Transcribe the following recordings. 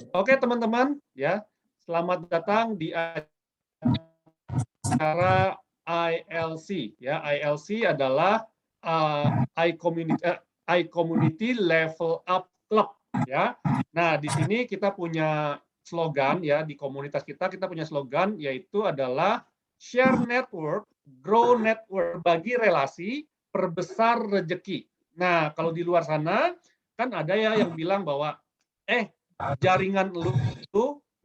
Oke teman-teman, ya, selamat datang di acara ILC. Ya, ILC adalah iCommunity Level Up Club. Ya, nah di sini kita punya slogan ya di komunitas kita punya slogan yaitu adalah share network, grow network, bagi relasi, perbesar rezeki. Nah kalau di luar sana kan ada ya yang bilang bahwa jaringan lu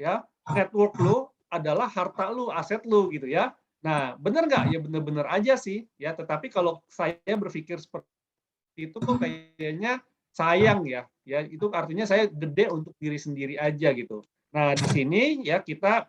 ya, network lu adalah harta lu, aset lu gitu ya. Nah, benar nggak? Ya benar-benar aja sih ya, tetapi kalau saya berpikir seperti itu kok kayaknya sayang ya. Ya itu artinya saya gede untuk diri sendiri aja gitu. Nah, di sini ya kita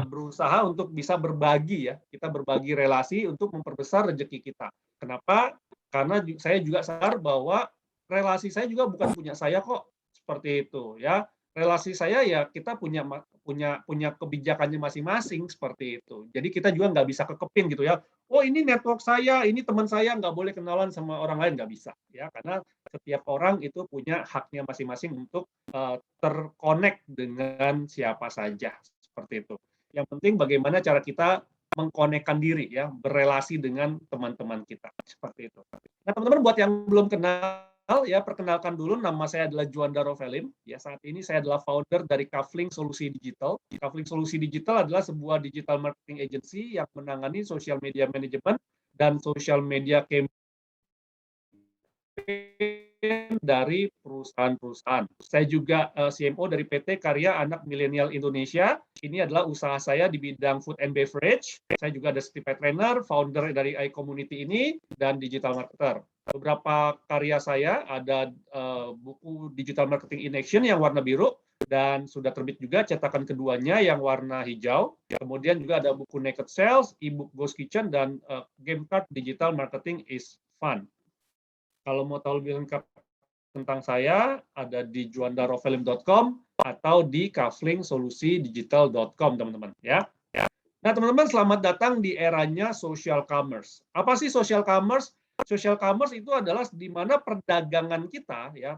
berusaha untuk bisa berbagi ya. Kita berbagi relasi untuk memperbesar rezeki kita. Kenapa? Karena saya juga sadar bahwa relasi saya juga bukan punya saya kok. Seperti itu ya. Relasi saya ya kita punya punya kebijakannya masing-masing seperti itu. Jadi kita juga nggak bisa kekepin gitu ya. Oh ini network saya, ini teman saya nggak boleh kenalan sama orang lain, nggak bisa ya karena setiap orang itu punya haknya masing-masing untuk terkonek dengan siapa saja seperti itu. Yang penting bagaimana cara kita mengkonekkan diri ya, berelasi dengan teman-teman kita seperti itu. Nah teman-teman buat yang belum kenal ya, perkenalkan dulu, nama saya adalah Juanda Rovelim. Ya, saat ini saya adalah founder dari Kafling Solusi Digital. Kafling Solusi Digital adalah sebuah digital marketing agency yang menangani social media management dan social media campaign dari perusahaan-perusahaan. Saya juga CMO dari PT Karya Anak Milenial Indonesia. Ini adalah usaha saya di bidang food and beverage. Saya juga ada certified trainer, founder dari iCommunity ini, dan digital marketer. Beberapa karya saya ada buku Digital Marketing in Action yang warna biru, dan sudah terbit juga cetakan keduanya yang warna hijau. Kemudian juga ada buku Naked Sales, ebook Ghost Kitchen, dan game card Digital Marketing is Fun. Kalau mau tahu lebih lengkap tentang saya, ada di juandarovelim.com atau di kaflingsolusidigital.com, teman-teman. Ya. Nah, teman-teman, selamat datang di eranya social commerce. Apa sih social commerce? Social commerce itu adalah di mana perdagangan kita, ya,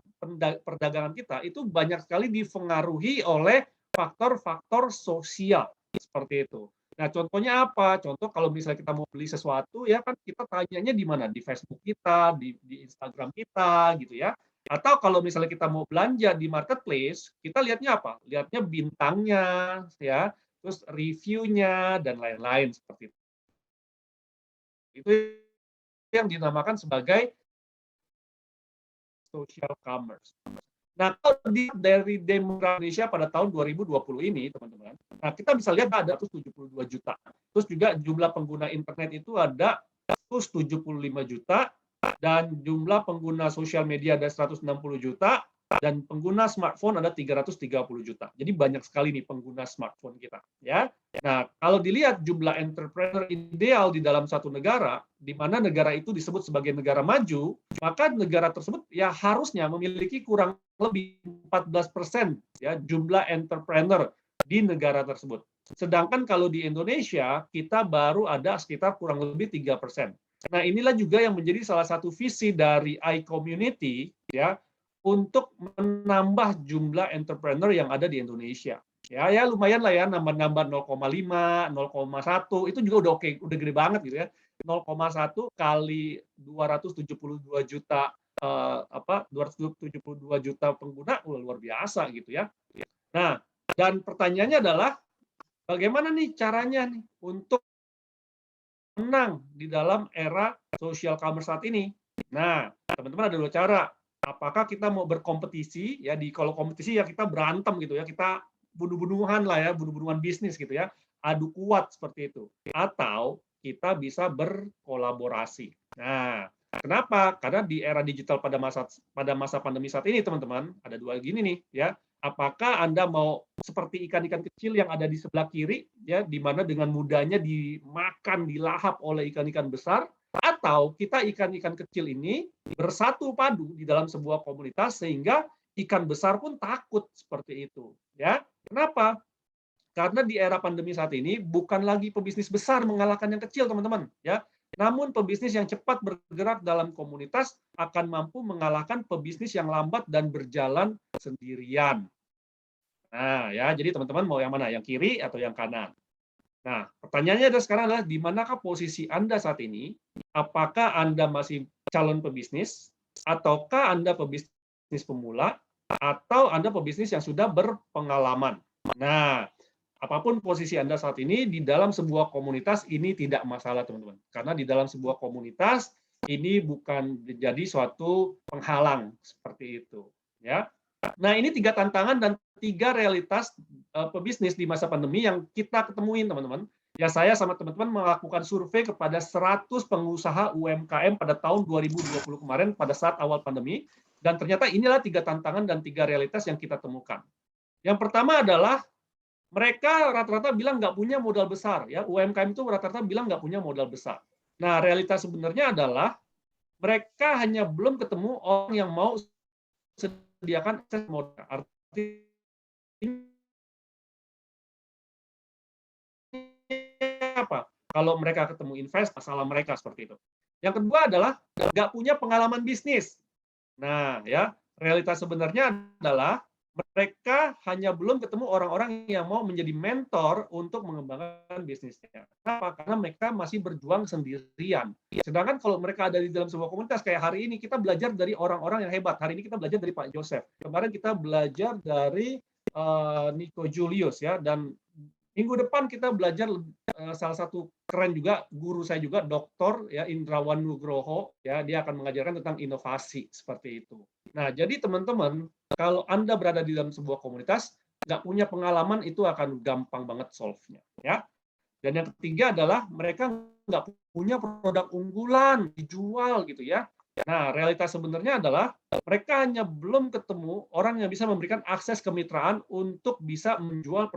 perdagangan kita itu banyak sekali dipengaruhi oleh faktor-faktor sosial seperti itu. Nah, contohnya apa? Contoh kalau misalnya kita mau beli sesuatu, ya kan kita tanyanya di mana? Di Facebook kita, di Instagram kita, gitu ya. Atau kalau misalnya kita mau belanja di marketplace, kita lihatnya apa? Lihatnya bintangnya, ya, terus reviewnya dan lain-lain seperti itu. Itu yang dinamakan sebagai social commerce. Nah, kalau dari demografi Indonesia pada tahun 2020 ini, teman-teman, nah kita bisa lihat ada 172 juta. Terus juga jumlah pengguna internet itu ada 175 juta, dan jumlah pengguna sosial media ada 160 juta, dan pengguna smartphone ada 330 juta. Jadi banyak sekali nih pengguna smartphone kita, ya. Nah, kalau dilihat jumlah entrepreneur ideal di dalam satu negara, di mana negara itu disebut sebagai negara maju, maka negara tersebut ya harusnya memiliki kurang lebih 14% ya jumlah entrepreneur di negara tersebut. Sedangkan kalau di Indonesia kita baru ada sekitar kurang lebih 3%. Nah, inilah juga yang menjadi salah satu visi dari iCommunity ya untuk menambah jumlah entrepreneur yang ada di Indonesia. Ya lumayan lah ya, nambah-nambah 0,5, 0,1 itu juga udah oke, udah gede banget gitu ya. 0,1 kali 272 juta 272 juta pengguna, luar biasa gitu ya. Nah, dan pertanyaannya adalah bagaimana nih caranya nih untuk menang di dalam era social commerce saat ini? Nah, teman-teman ada dua cara. Apakah kita mau berkompetisi ya, kalau kompetisi ya kita berantem gitu ya, kita bunuh-bunuhan lah ya, bunuh-bunuhan bisnis gitu ya, adu kuat seperti itu. Atau kita bisa berkolaborasi. Nah, kenapa? Karena di era digital pada masa pandemi saat ini, teman-teman, ada dua gini nih ya. Apakah Anda mau seperti ikan-ikan kecil yang ada di sebelah kiri ya, di mana dengan mudahnya dimakan, dilahap oleh ikan-ikan besar, atau kita ikan-ikan kecil ini bersatu padu di dalam sebuah komunitas sehingga ikan besar pun takut seperti itu ya. Kenapa? Karena di era pandemi saat ini bukan lagi pebisnis besar mengalahkan yang kecil, teman-teman ya. Namun pebisnis yang cepat bergerak dalam komunitas akan mampu mengalahkan pebisnis yang lambat dan berjalan sendirian. Nah, ya, jadi teman-teman mau yang mana? Yang kiri atau yang kanan? Nah, pertanyaannya sekarang adalah di manakah posisi Anda saat ini? Apakah Anda masih calon pebisnis, ataukah Anda pebisnis pemula, atau Anda pebisnis yang sudah berpengalaman? Nah, apapun posisi Anda saat ini, di dalam sebuah komunitas ini tidak masalah, teman-teman. Karena di dalam sebuah komunitas ini bukan jadi suatu penghalang seperti itu, ya. Nah, ini 3 tantangan dan 3 realitas pebisnis di masa pandemi yang kita ketemuin, teman-teman. Ya, saya sama teman-teman melakukan survei kepada 100 pengusaha UMKM pada tahun 2020 kemarin pada saat awal pandemi, dan ternyata inilah 3 tantangan dan 3 realitas yang kita temukan. Yang pertama adalah mereka rata-rata bilang nggak punya modal besar, ya. UMKM itu rata-rata bilang nggak punya modal besar. Nah, realitas sebenarnya adalah mereka hanya belum ketemu orang yang mau sediakan akses modal. Artinya apa? Kalau mereka ketemu invest, masalah mereka seperti itu. Yang kedua adalah nggak punya pengalaman bisnis. Nah, ya, realitas sebenarnya adalah mereka hanya belum ketemu orang-orang yang mau menjadi mentor untuk mengembangkan bisnisnya. Kenapa? Karena mereka masih berjuang sendirian. Sedangkan kalau mereka ada di dalam sebuah komunitas, kayak hari ini kita belajar dari orang-orang yang hebat. Hari ini kita belajar dari Pak Joseph. Kemarin kita belajar dari Nico Julius, ya, dan minggu depan kita belajar salah satu keren juga, guru saya juga, Dr. ya, Indrawan Nugroho, ya, dia akan mengajarkan tentang inovasi seperti itu. Nah, jadi teman-teman, kalau Anda berada di dalam sebuah komunitas, nggak punya pengalaman, itu akan gampang banget solve-nya, ya. Dan yang ketiga adalah mereka nggak punya produk unggulan dijual gitu, ya. Nah, realitas sebenarnya adalah mereka hanya belum ketemu orang yang bisa memberikan akses kemitraan untuk bisa menjual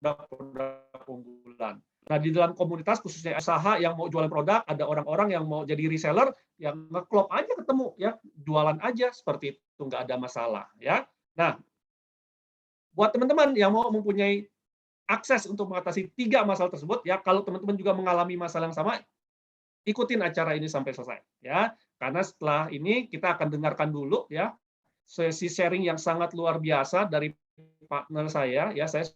produk unggulan. Nah, di dalam komunitas khususnya usaha yang mau jualan produk, ada orang-orang yang mau jadi reseller, yang ngeklop aja ketemu, ya, jualan aja seperti itu, nggak ada masalah, ya. Nah, buat teman-teman yang mau mempunyai akses untuk mengatasi 3 masalah tersebut, ya, kalau teman-teman juga mengalami masalah yang sama, ikutin acara ini sampai selesai, ya. Karena setelah ini kita akan dengarkan dulu, ya, sesi sharing yang sangat luar biasa dari partner saya, ya. Saya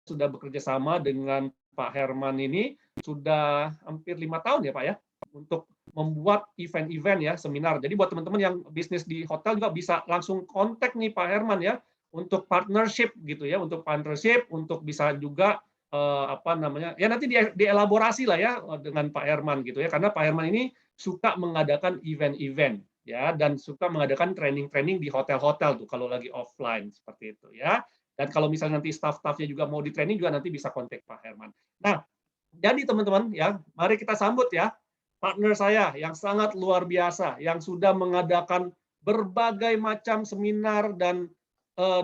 sudah bekerja sama dengan Pak Herman ini sudah hampir 5 tahun ya Pak ya, untuk membuat event-event ya, seminar. Jadi buat teman-teman yang bisnis di hotel juga bisa langsung kontak nih Pak Herman ya, untuk partnership gitu ya, untuk bisa juga apa namanya, ya nanti dielaborasi lah ya dengan Pak Herman gitu ya, karena Pak Herman ini suka mengadakan event-event ya, dan suka mengadakan training-training di hotel-hotel tuh kalau lagi offline seperti itu ya. Dan kalau misalnya nanti staff-staffnya juga mau di-training juga nanti bisa kontak Pak Herman. Nah, jadi teman-teman ya, mari kita sambut ya partner saya yang sangat luar biasa, yang sudah mengadakan berbagai macam seminar dan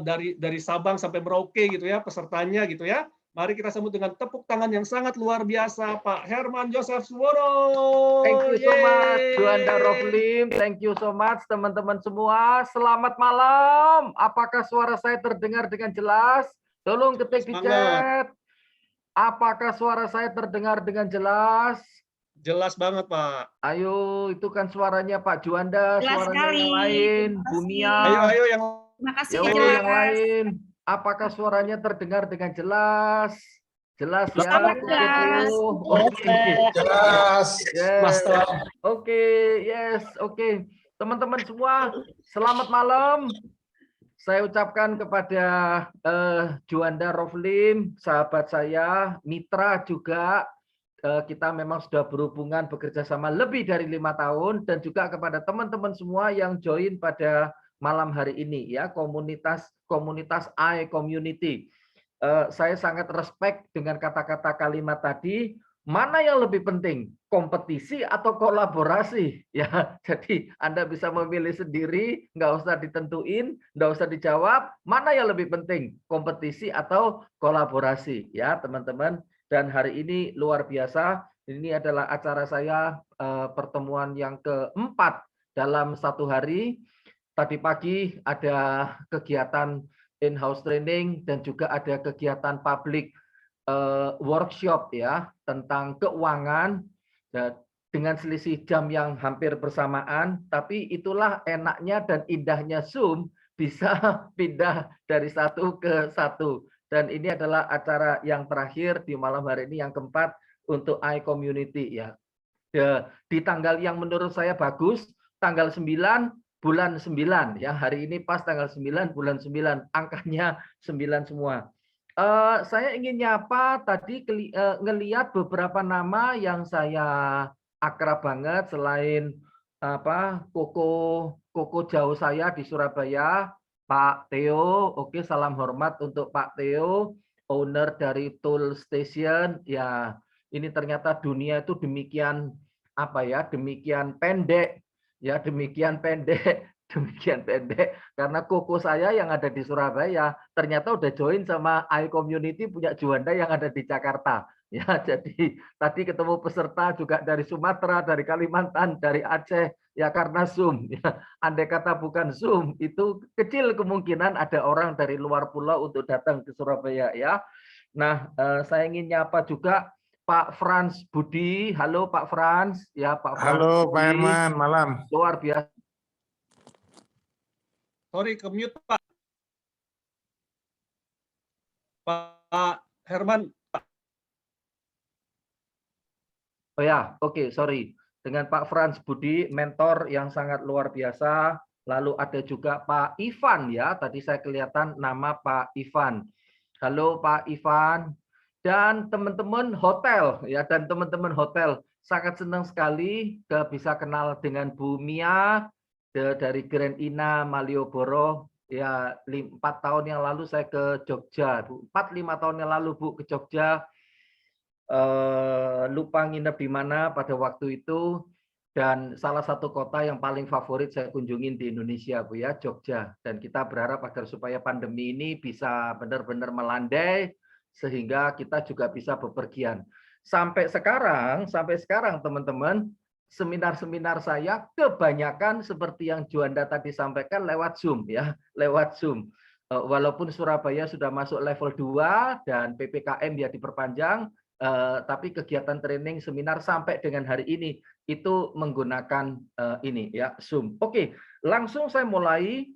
dari Sabang sampai Merauke gitu ya, pesertanya gitu ya. Mari kita sambut dengan tepuk tangan yang sangat luar biasa, Pak Herman Joseph Suwono. Thank you so much, Juanda Yeay! Roflim. Thank you so much, teman-teman semua. Selamat malam. Apakah suara saya terdengar dengan jelas? Tolong ketik di chat. Apakah suara saya terdengar dengan jelas? Jelas banget, Pak. Ayo, itu kan suaranya Pak Juanda, Jelas suaranya sekali. yang lain, Terima kasih. Bumia. Ayo yang Terima kasih, Yo, jelas. yang lain. Apakah suaranya terdengar dengan jelas? Jelas ya. Sangat jelas. Oke. Jelas, Mas Yes. Tom. Oke, yes, oke. Teman-teman semua, selamat malam. Saya ucapkan kepada Juanda Roflim, sahabat saya, mitra juga. Kita memang sudah berhubungan bekerja sama lebih dari 5 tahun, dan juga kepada teman-teman semua yang join pada malam hari ini ya, komunitas iCommunity. Saya sangat respect dengan kata-kata kalimat tadi. Mana yang lebih penting, kompetisi atau kolaborasi? Ya, jadi Anda bisa memilih sendiri, nggak usah ditentuin, nggak usah dijawab. Mana yang lebih penting, kompetisi atau kolaborasi? Ya, teman-teman. Dan hari ini luar biasa. Ini adalah acara saya pertemuan yang keempat dalam 1 hari. Tadi pagi ada kegiatan in-house training dan juga ada kegiatan public workshop ya tentang keuangan dengan selisih jam yang hampir bersamaan, tapi itulah enaknya dan indahnya Zoom bisa pindah dari satu ke satu. Dan ini adalah acara yang terakhir di malam hari ini, yang keempat untuk iCommunity ya. Di tanggal yang menurut saya bagus, tanggal 9 bulan 9 ya. Hari ini pas tanggal 9 bulan 9, angkanya 9 semua. Saya ingin nyapa tadi ngelihat beberapa nama yang saya akrab banget selain Koko jauh saya di Surabaya, Pak Theo. Oke, salam hormat untuk Pak Theo, owner dari Tool Station. Ya, ini ternyata dunia itu demikian demikian pendek ya, demikian pendek. Demikian pendek karena koko saya yang ada di Surabaya ternyata udah join sama iCommunity punya Juanda yang ada di Jakarta ya. Jadi tadi ketemu peserta juga dari Sumatera, dari Kalimantan, dari Aceh ya, karena Zoom ya. Andai kata bukan Zoom, itu kecil kemungkinan ada orang dari luar pulau untuk datang ke Surabaya ya. Nah, saya ingin nyapa juga Pak Frans Budi. Halo Pak Frans ya, Pak Frans. Halo Pak Herman, malam. Luar biasa. Sorry, ke mute Pak. Pak Herman. Oh ya, oke, sorry. Dengan Pak Frans Budi, mentor yang sangat luar biasa. Lalu ada juga Pak Ivan ya, tadi saya kelihatan nama Pak Ivan. Halo Pak Ivan. Dan teman-teman hotel ya, dan teman-teman hotel. Sangat senang sekali bisa kenal dengan Bu Mia dari Grand Ina Malioboro. Ya, 4 tahun yang lalu saya ke Jogja, Bu. 4-5 tahun yang lalu Bu ke Jogja. Lupa nginep di mana pada waktu itu, dan salah satu kota yang paling favorit saya kunjungin di Indonesia Bu ya, Jogja. Dan kita berharap agar supaya pandemi ini bisa benar-benar melandai sehingga kita juga bisa bepergian. Sampai sekarang teman-teman, seminar-seminar saya kebanyakan seperti yang Juanda tadi sampaikan lewat Zoom ya, lewat Zoom. Walaupun Surabaya sudah masuk level 2 dan PPKM ya diperpanjang, tapi kegiatan training seminar sampai dengan hari ini itu menggunakan ini ya, Zoom. Oke, langsung saya mulai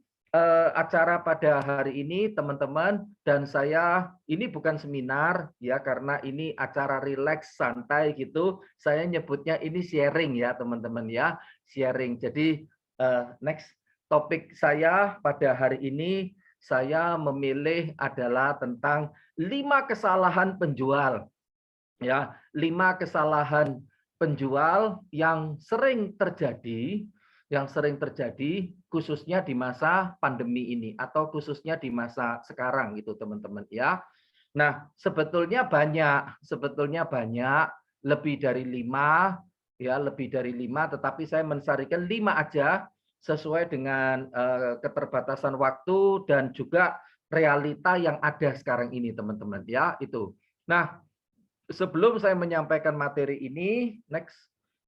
acara pada hari ini teman-teman, dan saya ini bukan seminar ya, karena ini acara rileks santai gitu. Saya nyebutnya ini sharing ya teman-teman ya, sharing. Jadi next topik saya pada hari ini saya memilih adalah tentang 5 kesalahan penjual. Ya, 5 kesalahan penjual yang sering terjadi khususnya di masa pandemi ini atau khususnya di masa sekarang gitu teman-teman ya. Nah, sebetulnya banyak lebih dari 5 ya, lebih dari 5, tetapi saya mensarikan 5 aja sesuai dengan keterbatasan waktu dan juga realita yang ada sekarang ini teman-teman ya, itu. Nah, sebelum saya menyampaikan materi ini, next,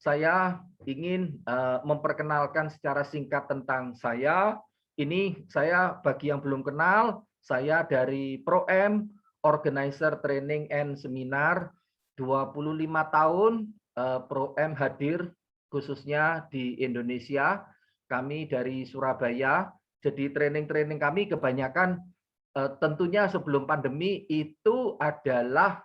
saya ingin memperkenalkan secara singkat tentang saya. Ini saya bagi yang belum kenal, saya dari ProM, Organizer Training and Seminar, 25 tahun ProM hadir khususnya di Indonesia. Kami dari Surabaya, jadi training-training kami kebanyakan tentunya sebelum pandemi itu adalah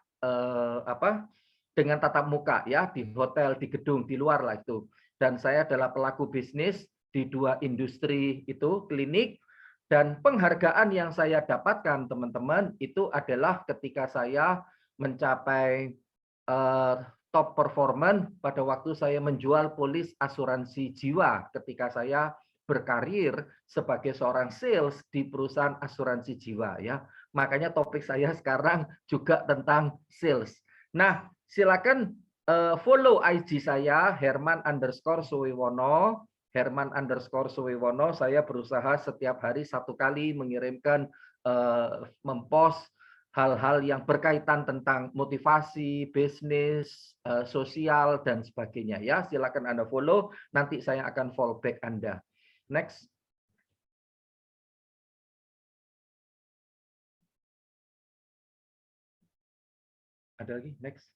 dengan tatap muka ya, di hotel, di gedung, di luar lah itu. Dan saya adalah pelaku bisnis di 2 industri itu, klinik, dan penghargaan yang saya dapatkan teman-teman itu adalah ketika saya mencapai top performance pada waktu saya menjual polis asuransi jiwa ketika saya berkarir sebagai seorang sales di perusahaan asuransi jiwa ya. Makanya topik saya sekarang juga tentang sales. Nah, silakan follow IG saya Herman_Suwiwono. Herman_Suwiwono. Saya berusaha setiap hari 1 kali mengirimkan mempost hal-hal yang berkaitan tentang motivasi, bisnis, sosial dan sebagainya ya. Silakan Anda follow, nanti saya akan follow back Anda. Next. Ada lagi, next.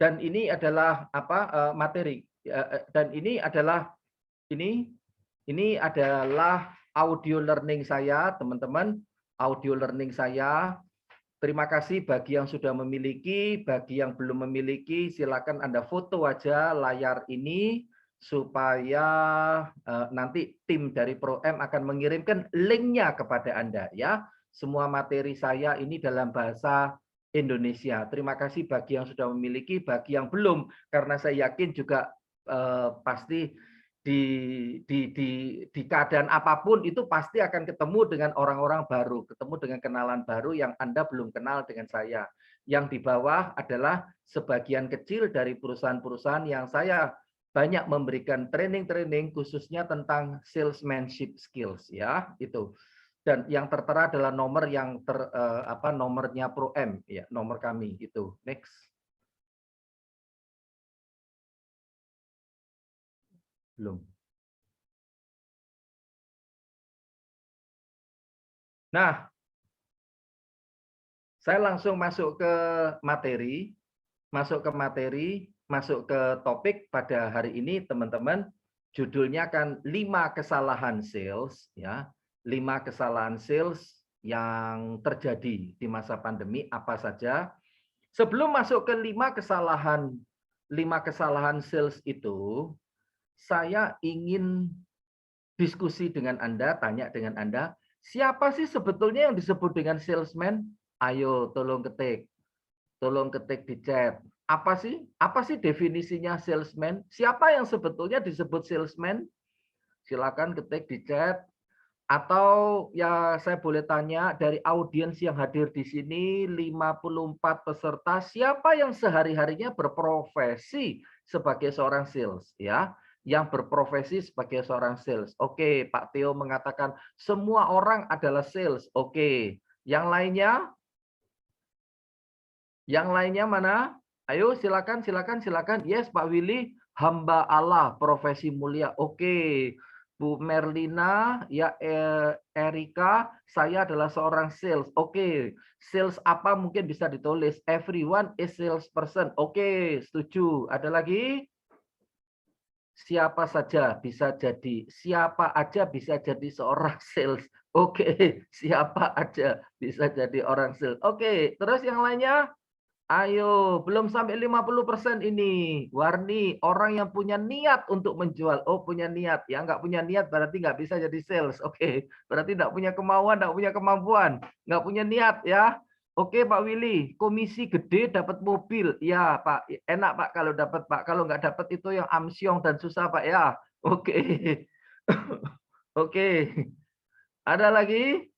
Dan ini adalah apa materi. Dan ini adalah audio learning saya, teman-teman. Audio learning saya. Terima kasih bagi yang sudah memiliki, bagi yang belum memiliki, silakan Anda foto aja layar ini supaya nanti tim dari ProM akan mengirimkan linknya kepada Anda ya. Semua materi saya ini dalam bahasa Indonesia. Terima kasih bagi yang sudah memiliki, bagi yang belum, karena saya yakin juga pasti di keadaan apapun itu pasti akan ketemu dengan orang-orang baru, ketemu dengan kenalan baru yang Anda belum kenal dengan saya. Yang di bawah adalah sebagian kecil dari perusahaan-perusahaan yang saya banyak memberikan training-training khususnya tentang salesmanship skills ya, itu. Dan yang tertera adalah nomor yang nomornya ProM ya, nomor kami itu. Next. Belum. Nah, saya langsung masuk ke materi, masuk ke topik pada hari ini, teman-teman. Judulnya kan 5 kesalahan sales ya. 5 kesalahan sales yang terjadi di masa pandemi apa saja. Sebelum masuk ke 5 kesalahan sales itu, saya ingin diskusi dengan Anda, tanya dengan Anda, siapa sih sebetulnya yang disebut dengan salesman? Ayo tolong ketik di chat. Apa sih definisinya salesman? Siapa yang sebetulnya disebut salesman? Silakan ketik di chat. Atau ya saya boleh tanya dari audiens yang hadir di sini 54 peserta, siapa yang sehari-harinya berprofesi sebagai seorang sales ya? Yang berprofesi sebagai seorang sales. Oke, Pak Theo mengatakan semua orang adalah sales. Oke. Yang lainnya? Yang lainnya mana? Ayo silakan. Yes, Pak Willy, hamba Allah, profesi mulia. Oke. Bu Merlina, ya Erika, saya adalah seorang sales. Oke. Sales apa mungkin bisa ditulis? Everyone is salesperson. Oke, setuju. Ada lagi? Siapa saja bisa jadi, siapa aja bisa jadi seorang sales. Oke, siapa aja bisa jadi orang sales. Oke, terus yang lainnya? Ayo, belum sampai 50% ini. Warni, orang yang punya niat untuk menjual. Oh, punya niat. Ya, nggak punya niat berarti nggak bisa jadi sales. Oke, berarti nggak punya kemauan, nggak punya kemampuan. Nggak punya niat ya. Oke, Pak Willy, komisi gede dapat mobil. Ya, Pak. Enak, Pak, kalau dapat, Pak. Kalau nggak dapat itu yang amsyong dan susah, Pak, ya. Oke. Oke. Ada lagi?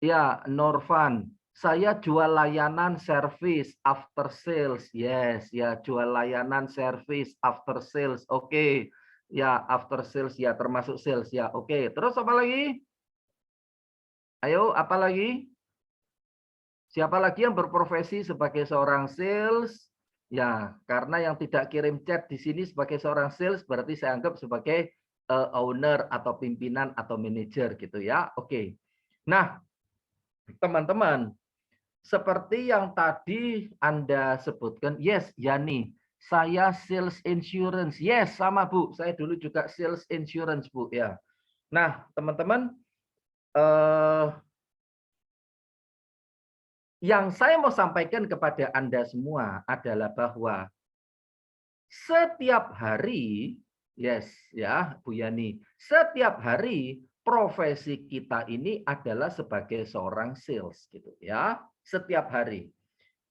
Ya, Norvan. Saya jual layanan service after sales. Yes, ya jual layanan service after sales. Oke. Ya, after sales ya termasuk sales ya. Oke. Terus apa lagi? Ayo, apa lagi? Siapa lagi yang berprofesi sebagai seorang sales? Ya, karena yang tidak kirim chat di sini sebagai seorang sales berarti saya anggap sebagai owner atau pimpinan atau manajer gitu ya. Oke. Nah, teman-teman, seperti yang tadi Anda sebutkan, yes, Yani, saya sales insurance. Yes, sama Bu, saya dulu juga sales insurance, Bu ya. Nah, teman-teman, yang saya mau sampaikan kepada Anda semua adalah bahwa setiap hari, yes ya, Bu Yani, setiap hari profesi kita ini adalah sebagai seorang sales gitu ya, setiap hari.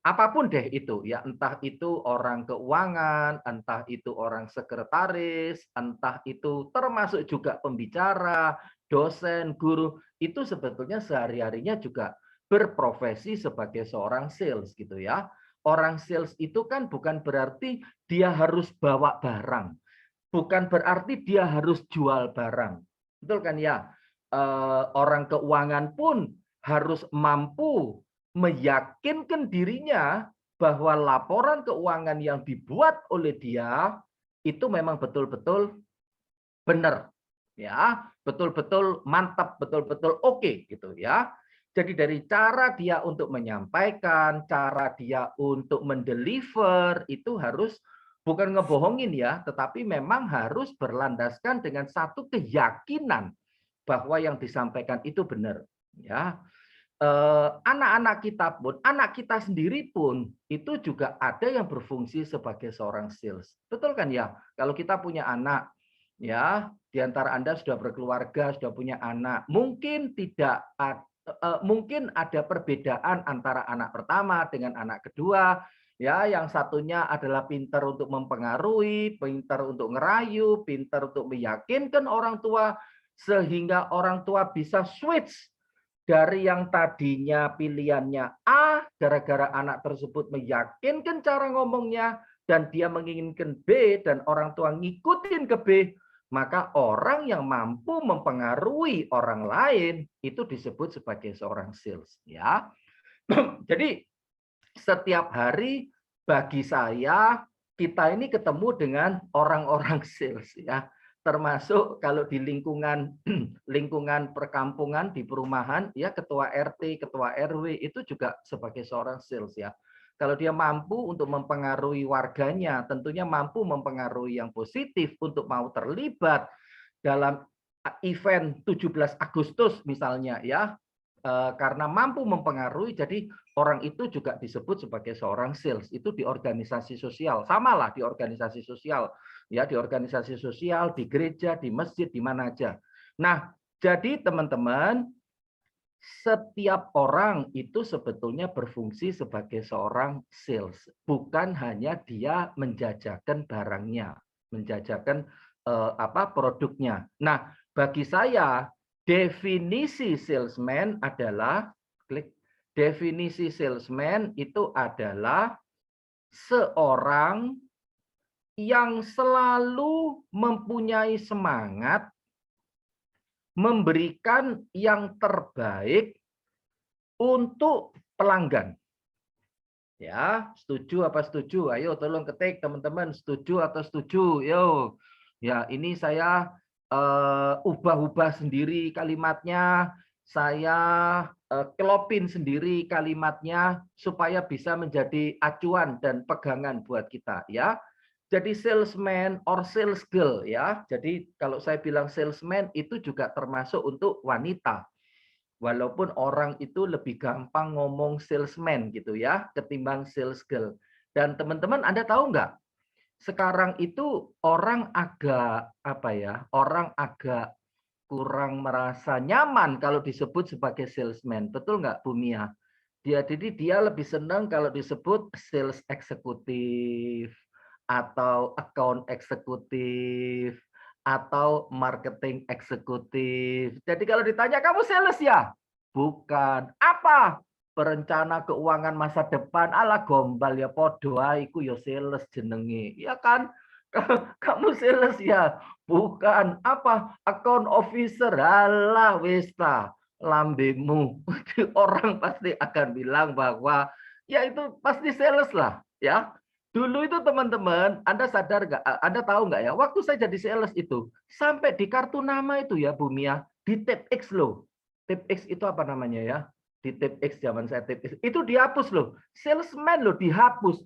Apapun deh itu ya, entah itu orang keuangan, entah itu orang sekretaris, entah itu termasuk juga pembicara, dosen, guru, itu sebetulnya sehari-harinya juga berprofesi sebagai seorang sales gitu ya. Orang sales itu kan bukan berarti dia harus bawa barang, bukan berarti dia harus jual barang. Betul kan ya? Orang keuangan pun harus mampu meyakinkan dirinya bahwa laporan keuangan yang dibuat oleh dia itu memang betul-betul benar, ya, betul-betul mantap, betul-betul oke gitu ya. Jadi dari cara dia untuk menyampaikan, cara dia untuk mendeliver itu harus bukan ngebohongin ya, tetapi memang harus berlandaskan dengan satu keyakinan bahwa yang disampaikan itu benar, ya. Anak-anak kita pun, anak kita sendiri pun itu juga ada yang berfungsi sebagai seorang sales. Betul kan ya? Kalau kita punya anak, ya, di antara Anda sudah berkeluarga, sudah punya anak, mungkin tidak mungkin ada perbedaan antara anak pertama dengan anak kedua, ya, yang satunya adalah pintar untuk mempengaruhi, pintar untuk ngerayu, pintar untuk meyakinkan orang tua sehingga orang tua bisa switch dari yang tadinya pilihannya A, gara-gara anak tersebut meyakinkan cara ngomongnya, dan dia menginginkan B, dan orang tua ngikutin ke B, maka orang yang mampu mempengaruhi orang lain, itu disebut sebagai seorang sales. Ya. Jadi, setiap hari bagi saya, kita ini ketemu dengan orang-orang sales. Ya. Termasuk kalau di lingkungan perkampungan, di perumahan, ya, ketua RT, ketua RW itu juga sebagai seorang sales ya. Kalau dia mampu untuk mempengaruhi warganya, tentunya mampu mempengaruhi yang positif untuk mau terlibat dalam event 17 Agustus misalnya ya. Karena mampu mempengaruhi, jadi orang itu juga disebut sebagai seorang sales. Itu di organisasi sosial, samalah di organisasi sosial, ya, di organisasi sosial, di gereja, di masjid, di mana aja. Nah, jadi teman-teman, setiap orang itu sebetulnya berfungsi sebagai seorang sales, bukan hanya dia menjajakan barangnya, menjajakan produknya. Nah, bagi saya definisi salesman adalah definisi salesman itu adalah seorang yang selalu mempunyai semangat memberikan yang terbaik untuk pelanggan. Ya, setuju apa setuju? Ayo tolong ketik teman-teman, setuju atau setuju? Yo. Ya, ini saya ubah-ubah sendiri kalimatnya, saya kelopin sendiri kalimatnya supaya bisa menjadi acuan dan pegangan buat kita ya. Jadi salesman or sales girl ya. Jadi kalau saya bilang salesman itu juga termasuk untuk wanita. Walaupun orang itu lebih gampang ngomong salesman gitu ya ketimbang sales girl. Dan teman-teman Anda tahu nggak? Sekarang itu orang agak orang agak kurang merasa nyaman kalau disebut sebagai salesman. Betul nggak, Bu Mia? Jadi dia lebih senang kalau disebut sales eksekutif atau account eksekutif atau marketing eksekutif. Jadi kalau ditanya, kamu sales ya? Bukan. Apa? Perencana keuangan masa depan. Ala gombal ya, podo iku ya sales jenenge. Ya kan? Kamu sales ya? Bukan. Apa? Account officer. Alah wis ta, lambemu. Orang pasti akan bilang bahwa ya itu pasti sales lah, ya. Dulu itu teman-teman, Anda sadar nggak? Anda tahu nggak ya? Waktu saya jadi sales itu, sampai di kartu nama itu ya, Bu Mia, di tab X loh. Tab X itu apa namanya ya? Di tab X zaman saya tab X itu dihapus loh. Salesman loh dihapus.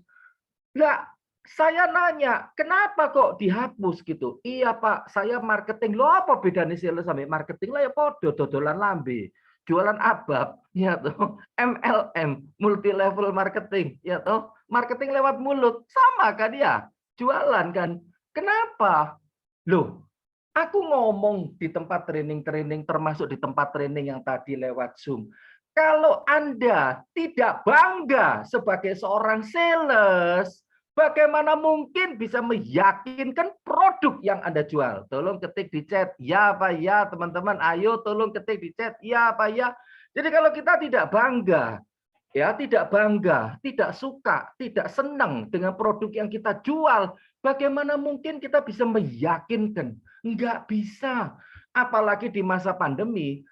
Lah, saya nanya, kenapa kok dihapus gitu? Iya Pak, saya marketing. Loh apa bedanya sales sama marketing? Lah ya podo dodolan lambe. Jualan abab, ya toh. MLM, multi level marketing, ya toh. Marketing lewat mulut, sama kan ya? Jualan kan. Kenapa? Loh, aku ngomong di tempat training-training, termasuk di tempat training yang tadi lewat Zoom. Kalau Anda tidak bangga sebagai seorang sales, bagaimana mungkin bisa meyakinkan produk yang Anda jual? Tolong ketik di chat, ya Pak ya teman-teman, ayo tolong ketik di chat, ya Pak ya. Jadi kalau kita tidak bangga, ya tidak bangga, tidak suka, tidak senang dengan produk yang kita jual, bagaimana mungkin kita bisa meyakinkan? Enggak bisa. Apalagi di masa pandemi,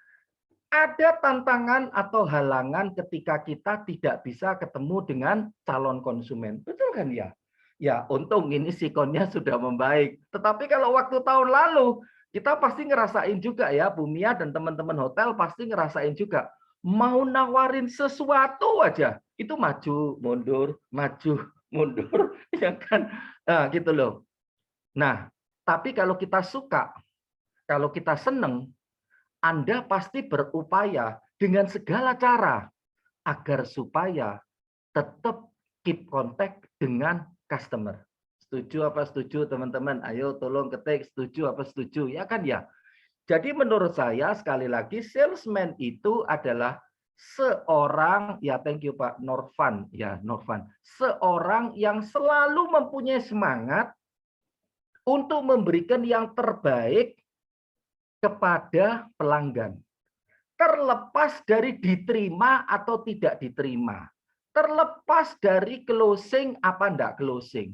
ada tantangan atau halangan ketika kita tidak bisa ketemu dengan calon konsumen. Betul kan ya? Ya, untung ini sikonnya sudah membaik. Tetapi kalau waktu tahun lalu, Kita pasti ngerasain juga ya, Bu Mia dan teman-teman hotel pasti ngerasain juga. Mau nawarin sesuatu aja, itu maju, mundur, ya kan? Nah, gitu loh. Nah, tapi kalau kita suka, kalau kita seneng, Anda pasti berupaya dengan segala cara agar supaya tetap keep contact dengan customer. Setuju apa setuju teman-teman? Ayo tolong ketik setuju apa setuju, ya kan ya? Jadi menurut saya sekali lagi salesman itu adalah seorang, ya thank you Pak Norvan, ya Norvan, seorang yang selalu mempunyai semangat untuk memberikan yang terbaik kepada pelanggan. Terlepas dari diterima atau tidak diterima. Terlepas dari closing apa enggak closing.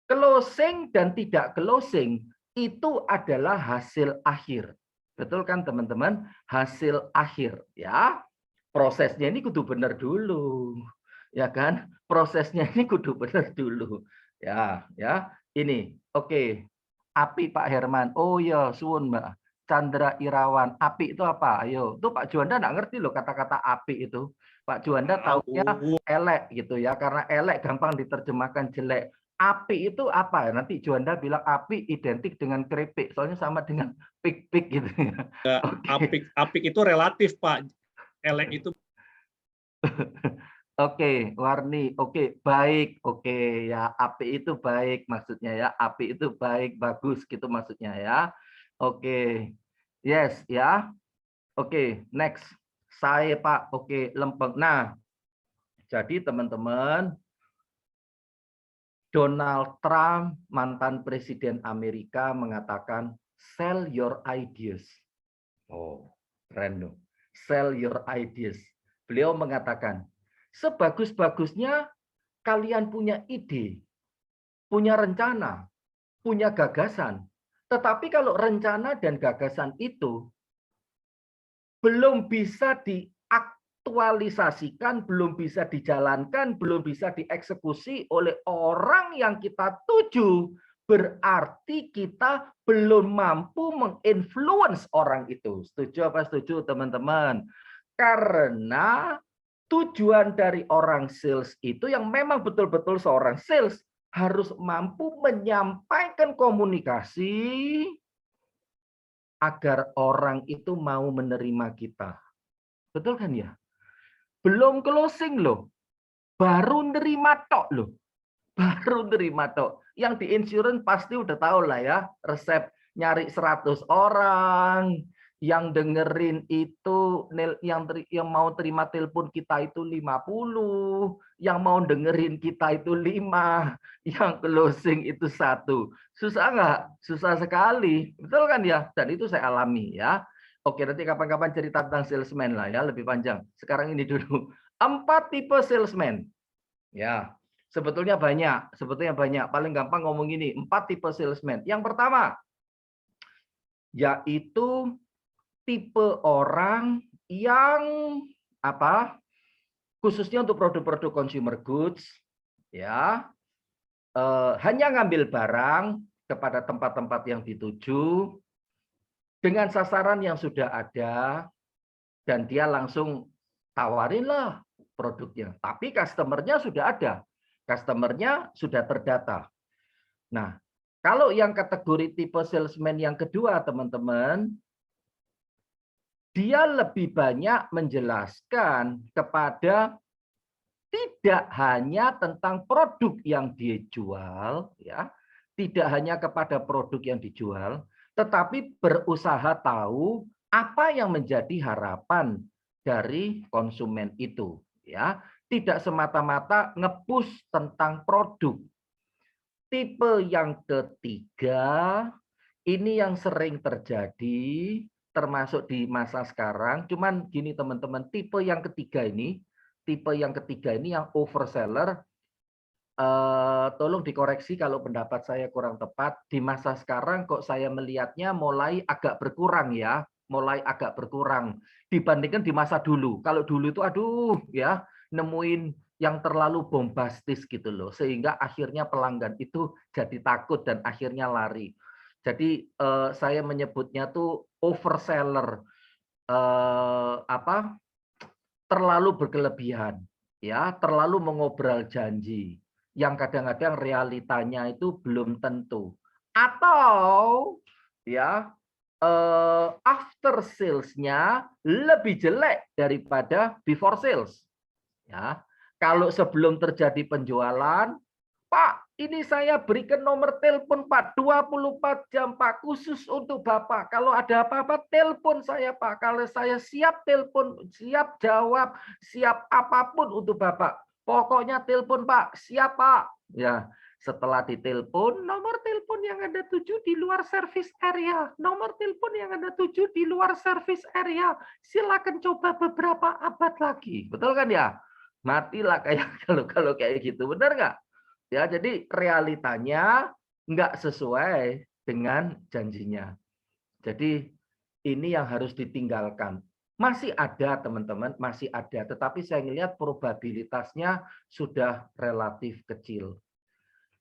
Closing dan tidak closing itu adalah hasil akhir. Betul kan teman-teman? Hasil akhir ya. Prosesnya ini kudu benar dulu. Ya kan? Prosesnya ini kudu benar dulu. Ya, ya. Ini, oke. Api Pak Herman. Oh ya, suwun Mbak. Chandra Irawan. Api itu apa? Ayo. Itu Pak Juanda enggak ngerti loh kata-kata api itu. Pak Juanda taunya elek gitu ya. Karena elek gampang diterjemahkan jelek. Api itu apa? Nanti Juanda bilang api identik dengan keripik. Soalnya sama dengan pik-pik gitu ya. Apik itu relatif, Pak. Elek itu Oke, warni. Oke, baik. Oke, ya, api itu baik maksudnya ya. Api itu baik, bagus gitu maksudnya ya. Oke. Yes, ya. Oke, next. Saya Pak. Oke, lempeng. Nah, jadi teman-teman, Donald Trump, mantan presiden Amerika mengatakan sell your ideas. Oh, keren loh. Sell your ideas. Beliau mengatakan, sebagus-bagusnya kalian punya ide, punya rencana, punya gagasan. Tetapi kalau rencana dan gagasan itu belum bisa diaktualisasikan, belum bisa dijalankan, belum bisa dieksekusi oleh orang yang kita tuju, berarti kita belum mampu menginfluence orang itu. Setuju apa setuju teman-teman? Karena tujuan dari orang sales itu yang memang betul-betul seorang sales harus mampu menyampaikan komunikasi agar orang itu mau menerima kita. Betul kan ya? Belum closing loh. Baru nerima tok loh. Baru nerima tok. Yang di insurance pasti udah tahu lah ya. Resep nyari 100 orang. Yang dengerin itu, yang mau terima telepon kita itu 50. Yang mau dengerin kita itu 5. Yang closing itu 1. Susah nggak? Susah sekali. Betul kan ya? Dan itu saya alami ya. Oke, nanti kapan-kapan cerita tentang salesman lah ya, lebih panjang. Sekarang ini dulu. 4 tipe salesman. Ya, sebetulnya banyak. Paling gampang ngomong ini, 4 tipe salesman. Yang pertama, yaitu tipe orang yang apa? Khususnya untuk produk-produk consumer goods, ya, hanya ngambil barang kepada tempat-tempat yang dituju dengan sasaran yang sudah ada dan dia langsung tawarinlah produknya. Tapi customer-nya sudah ada. Customer-nya sudah terdata. Nah, kalau yang kategori tipe salesman yang kedua, teman-teman, dia lebih banyak menjelaskan kepada tidak hanya tentang produk yang dia jual, ya, tidak hanya kepada produk yang dijual, tetapi berusaha tahu apa yang menjadi harapan dari konsumen itu, ya. Tidak semata-mata nge-push tentang produk. Tipe yang ketiga, ini yang sering terjadi, termasuk di masa sekarang. Cuman gini teman-teman, tipe yang ketiga ini yang overseller, tolong dikoreksi kalau pendapat saya kurang tepat. Di masa sekarang kok saya melihatnya mulai agak berkurang ya, dibandingkan di masa dulu. Kalau dulu itu aduh ya, nemuin yang terlalu bombastis gitu loh, sehingga akhirnya pelanggan itu jadi takut dan akhirnya lari. Jadi saya menyebutnya tuh overseller, terlalu berkelebihan, ya, terlalu mengobrol janji, yang kadang-kadang realitanya itu belum tentu. Atau ya after sales-nya lebih jelek daripada before sales. Ya, kalau sebelum terjadi penjualan, Pak, ini saya berikan nomor telepon Pak, 24 jam Pak, khusus untuk Bapak. Kalau ada apa-apa, telepon saya Pak. Kalau saya siap telepon, siap jawab, siap apapun untuk Bapak. Pokoknya telepon Pak, siap Pak. Ya, setelah ditelepon, nomor telepon yang ada 7 di luar service area. Nomor telepon yang ada 7 di luar service area. Silakan coba beberapa abad lagi. Betul kan ya? Matilah kayak kalau kayak gitu. Benar nggak? Ya, jadi realitanya nggak sesuai dengan janjinya. Jadi ini yang harus ditinggalkan. Masih ada teman-teman, masih ada. Tetapi saya melihat probabilitasnya sudah relatif kecil.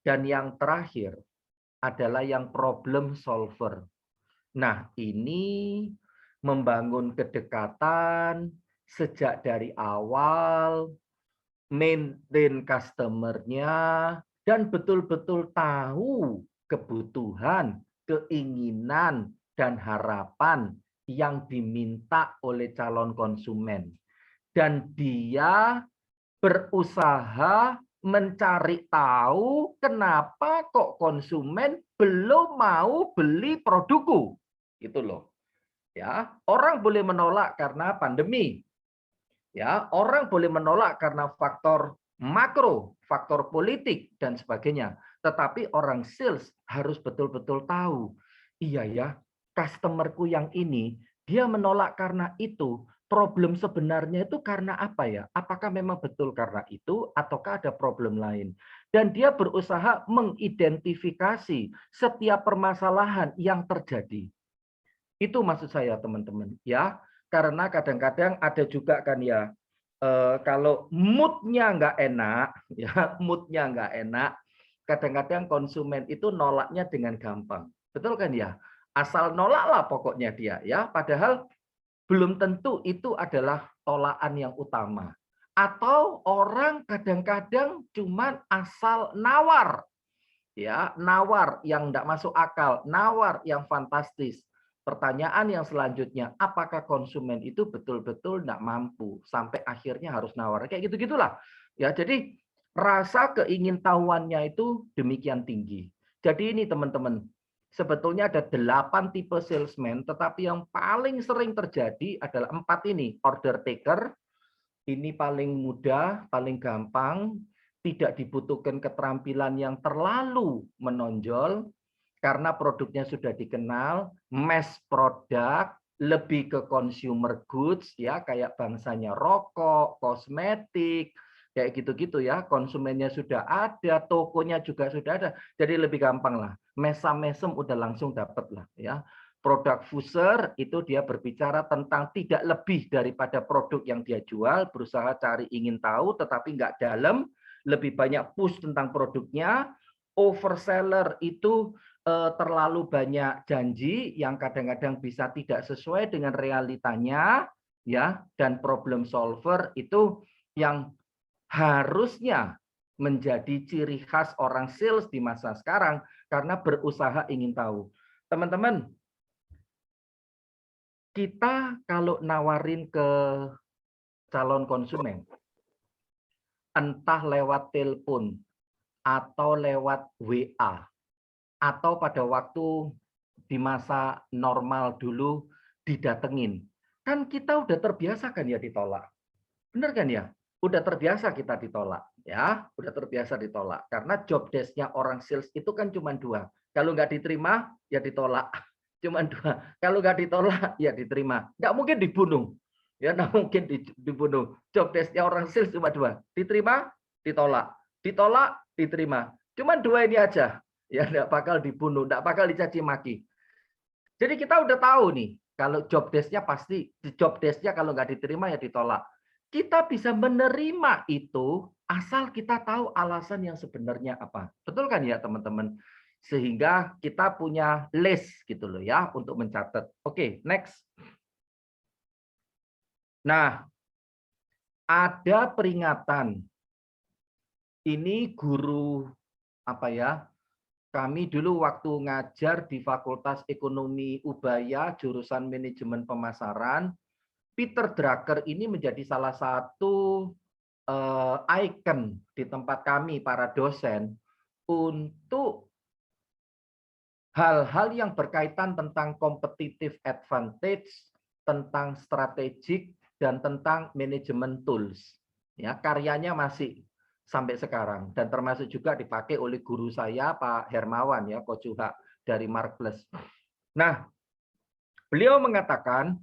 Dan yang terakhir adalah yang problem solver. Nah, ini membangun kedekatan sejak dari awal, maintain customer-nya, dan betul-betul tahu kebutuhan, keinginan, dan harapan yang diminta oleh calon konsumen. Dan dia berusaha mencari tahu kenapa kok konsumen belum mau beli produkku. Itu loh. Ya, orang boleh menolak karena pandemi. Ya, orang boleh menolak karena faktor makro, faktor politik dan sebagainya. Tetapi orang sales harus betul-betul tahu, iya ya, customerku yang ini dia menolak karena itu. Problem sebenarnya itu karena apa ya? Apakah memang betul karena itu ataukah ada problem lain? Dan dia berusaha mengidentifikasi setiap permasalahan yang terjadi. Itu maksud saya teman-teman, ya. Karena kadang-kadang ada juga kan ya, kalau moodnya nggak enak, ya moodnya nggak enak, kadang-kadang konsumen itu nolaknya dengan gampang, betul kan ya? Asal nolak lah pokoknya dia, ya. Padahal belum tentu itu adalah tolakan yang utama. Atau orang kadang-kadang cuma asal nawar, ya, nawar yang tidak masuk akal, nawar yang fantastis. Pertanyaan yang selanjutnya, apakah konsumen itu betul-betul tidak mampu sampai akhirnya harus nawar? Kayak gitu-gitulah. Ya, jadi rasa keingintahuannya itu demikian tinggi. Jadi ini teman-teman, sebetulnya ada 8 tipe salesman, tetapi yang paling sering terjadi adalah 4 ini. Order taker, ini paling mudah, paling gampang, tidak dibutuhkan keterampilan yang terlalu menonjol, karena produknya sudah dikenal, mass product, lebih ke consumer goods, ya, kayak bangsanya rokok, kosmetik, kayak gitu-gitu ya, konsumennya sudah ada, tokonya juga sudah ada, jadi lebih gampang lah, mesem udah langsung dapat lah, ya. Produk fuser itu dia berbicara tentang tidak lebih daripada produk yang dia jual, berusaha cari ingin tahu, tetapi nggak dalam, lebih banyak push tentang produknya. Overseller itu terlalu banyak janji yang kadang-kadang bisa tidak sesuai dengan realitanya, ya. Dan problem solver itu yang harusnya menjadi ciri khas orang sales di masa sekarang karena berusaha ingin tahu. Teman-teman, kita kalau nawarin ke calon konsumen, entah lewat telepon atau lewat WA, atau pada waktu di masa normal dulu didatengin, kan kita udah terbiasa kan ya ditolak. Benar kan ya? Udah terbiasa kita ditolak, ya, udah terbiasa ditolak. Karena job desk-nya orang sales itu kan cuma 2. Kalau nggak diterima, ya ditolak. Cuma 2. Kalau nggak ditolak, ya diterima. Nggak mungkin dibunuh. Ya, nggak mungkin dibunuh. Job desk-nya orang sales cuma 2. Diterima, ditolak. Ditolak, diterima. Cuma 2 ini aja. Ya, nggak bakal dibunuh, nggak bakal dicaci maki. Jadi kita udah tahu nih, kalau job desk-nya pasti, job desk-nya kalau nggak diterima ya ditolak. Kita bisa menerima itu asal kita tahu alasan yang sebenarnya apa. Betul kan ya teman-teman? sehingga kita punya list gitu loh ya untuk mencatat. Oke, next. Nah, ada peringatan. Ini guru apa ya? Kami dulu waktu ngajar di Fakultas Ekonomi Ubaya jurusan Manajemen Pemasaran, Peter Drucker ini menjadi salah satu ikon di tempat kami para dosen untuk hal-hal yang berkaitan tentang competitive advantage, tentang strategik, dan tentang manajemen tools. Ya, karyanya masih sampai sekarang dan termasuk juga dipakai oleh guru saya Pak Hermawan ya, Coach Juha dari Markles. Nah, beliau mengatakan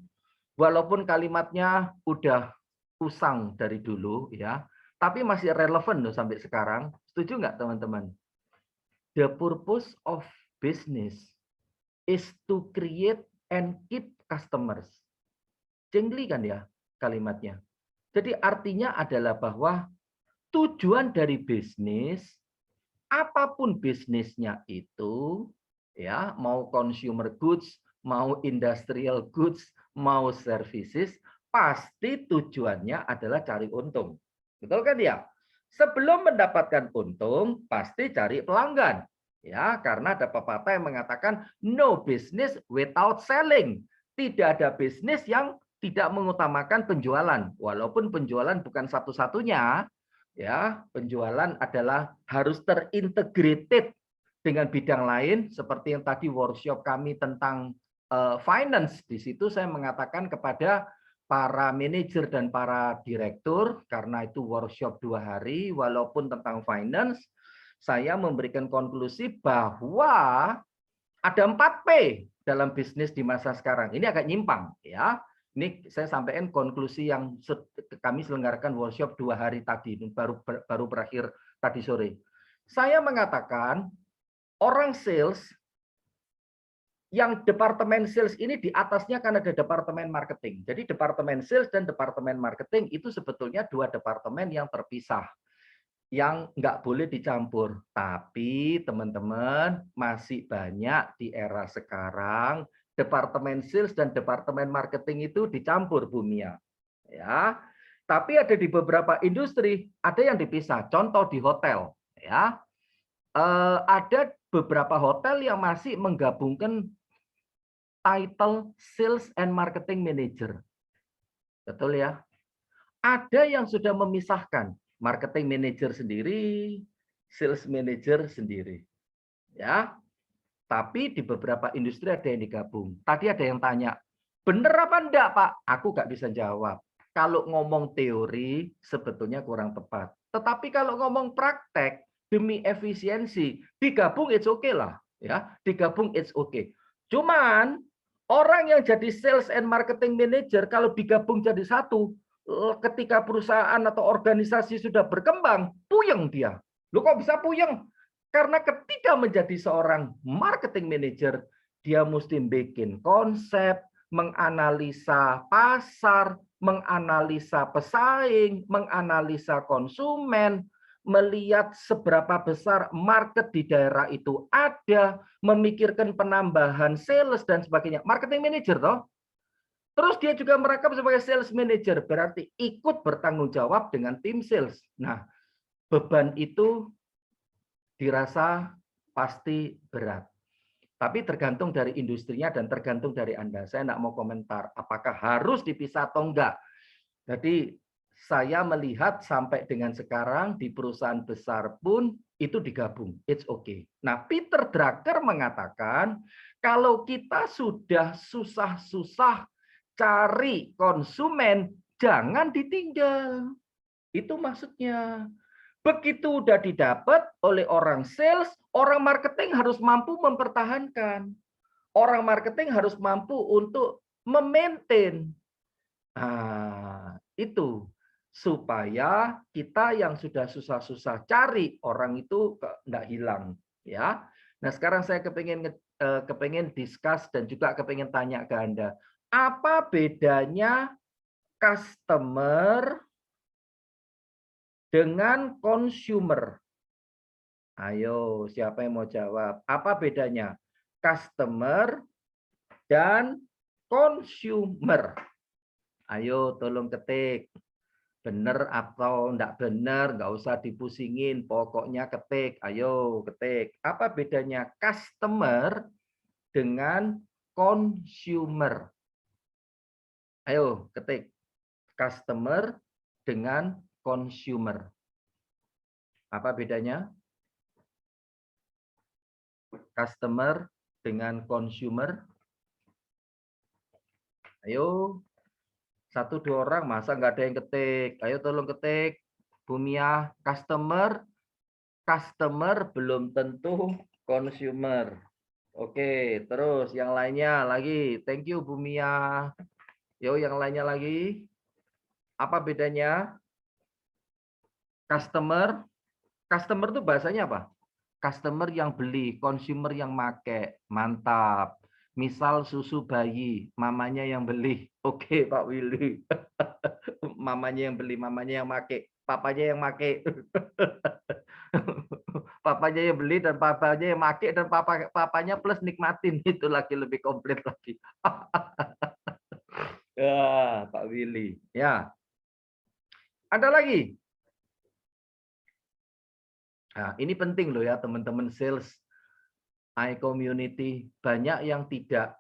walaupun kalimatnya udah usang dari dulu ya, tapi masih relevan loh sampai sekarang. Setuju nggak teman-teman? The purpose of business is to create and keep customers. Jengli kan ya kalimatnya. Jadi artinya adalah bahwa tujuan dari bisnis, apapun bisnisnya itu, ya mau consumer goods, mau industrial goods, mau services, pasti tujuannya adalah cari untung. Betul kan ya? Sebelum mendapatkan untung, pasti cari pelanggan. Ya, karena ada pepatah yang mengatakan no business without selling. Tidak ada bisnis yang tidak mengutamakan penjualan. Walaupun penjualan bukan satu-satunya, ya, penjualan adalah harus terintegrated dengan bidang lain seperti yang tadi workshop kami tentang finance. Di situ saya mengatakan kepada para manajer dan para direktur, karena itu workshop 2 hari, walaupun tentang finance, saya memberikan konklusi bahwa ada 4P dalam bisnis di masa sekarang. Ini agak nyimpang ya. Ini saya sampaikan konklusi yang kami selenggarakan workshop 2 hari tadi, baru berakhir tadi sore. Saya mengatakan orang sales yang departemen sales ini di atasnya kan ada departemen marketing. Jadi departemen sales dan departemen marketing itu sebetulnya 2 departemen yang terpisah, yang nggak boleh dicampur. Tapi teman-teman masih banyak di era sekarang departemen sales dan departemen marketing itu dicampur Bumia. Ya. Tapi ada di beberapa industri ada yang dipisah. Contoh di hotel, ya. Ada beberapa hotel yang masih menggabungkan title sales and marketing manager. Betul ya? Ada yang sudah memisahkan marketing manager sendiri, sales manager sendiri. Ya. Tapi di beberapa industri ada yang digabung. Tadi ada yang tanya, bener apa enggak, Pak? Aku nggak bisa jawab. Kalau ngomong teori sebetulnya kurang tepat. Tetapi kalau ngomong praktek demi efisiensi, digabung it's okay lah, ya. Digabung it's okay. Cuman orang yang jadi sales and marketing manager kalau digabung jadi satu, ketika perusahaan atau organisasi sudah berkembang, puyeng dia. Lu kok bisa puyeng? Karena ketika menjadi seorang marketing manager, dia mesti bikin konsep, menganalisa pasar, menganalisa pesaing, menganalisa konsumen, melihat seberapa besar market di daerah itu ada, memikirkan penambahan sales dan sebagainya. Marketing manager toh. Terus dia juga merekam sebagai sales manager, berarti ikut bertanggung jawab dengan tim sales. Nah, beban itu dirasa pasti berat. Tapi tergantung dari industrinya dan tergantung dari Anda. Saya tidak mau komentar apakah harus dipisah atau enggak. Jadi saya melihat sampai dengan sekarang di perusahaan besar pun itu digabung. It's okay. Nah, Peter Drucker mengatakan kalau kita sudah susah-susah cari konsumen, jangan ditinggal. Itu maksudnya. Begitu udah didapat oleh orang sales, orang marketing harus mampu mempertahankan. Orang marketing harus mampu untuk memaintain. Nah, itu supaya kita yang sudah susah-susah cari orang itu enggak hilang, ya. Nah, sekarang saya kepengen discuss dan juga kepengen tanya ke Anda. Apa bedanya customer dengan consumer? Ayo, siapa yang mau jawab? Apa bedanya customer dan consumer? Ayo, tolong ketik. Bener atau enggak bener, nggak usah dipusingin. Pokoknya ketik. Ayo, ketik. Apa bedanya customer dengan consumer? Ayo, ketik. Customer dengan consumer. Apa bedanya? Customer dengan consumer. Ayo, 1-2 orang, masa nggak ada yang ketik? Ayo tolong ketik. Bumia, customer belum tentu consumer. Oke, terus yang lainnya lagi. Thank you Bumia. Yo, yang lainnya lagi. Apa bedanya? Customer itu bahasanya apa? Customer yang beli, consumer yang make. Mantap. Misal susu bayi, mamanya yang beli. Oke, Pak Willy. Mamanya yang beli, mamanya yang make, papanya yang make. Papanya yang beli dan papanya yang make dan papanya plus nikmatin. Itu lagi lebih komplit lagi. Ya, Pak Willy. Ya. Ada lagi? Nah, ini penting loh ya teman-teman sales iCommunity. Banyak yang tidak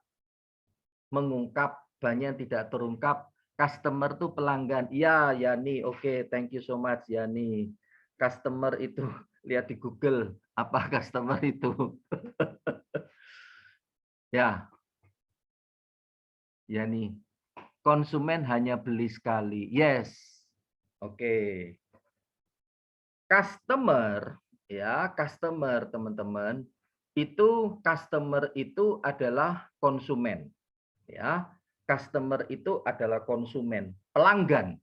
mengungkap, banyak yang tidak terungkap. Customer tuh pelanggan. Ya, Yani. Oke, thank you so much Yani. Customer itu lihat di Google apa customer itu. Ya. Yani. Konsumen hanya beli sekali. Yes. Oke. Customer ya, customer teman-teman. Customer itu adalah konsumen. Ya. Customer itu adalah konsumen, pelanggan.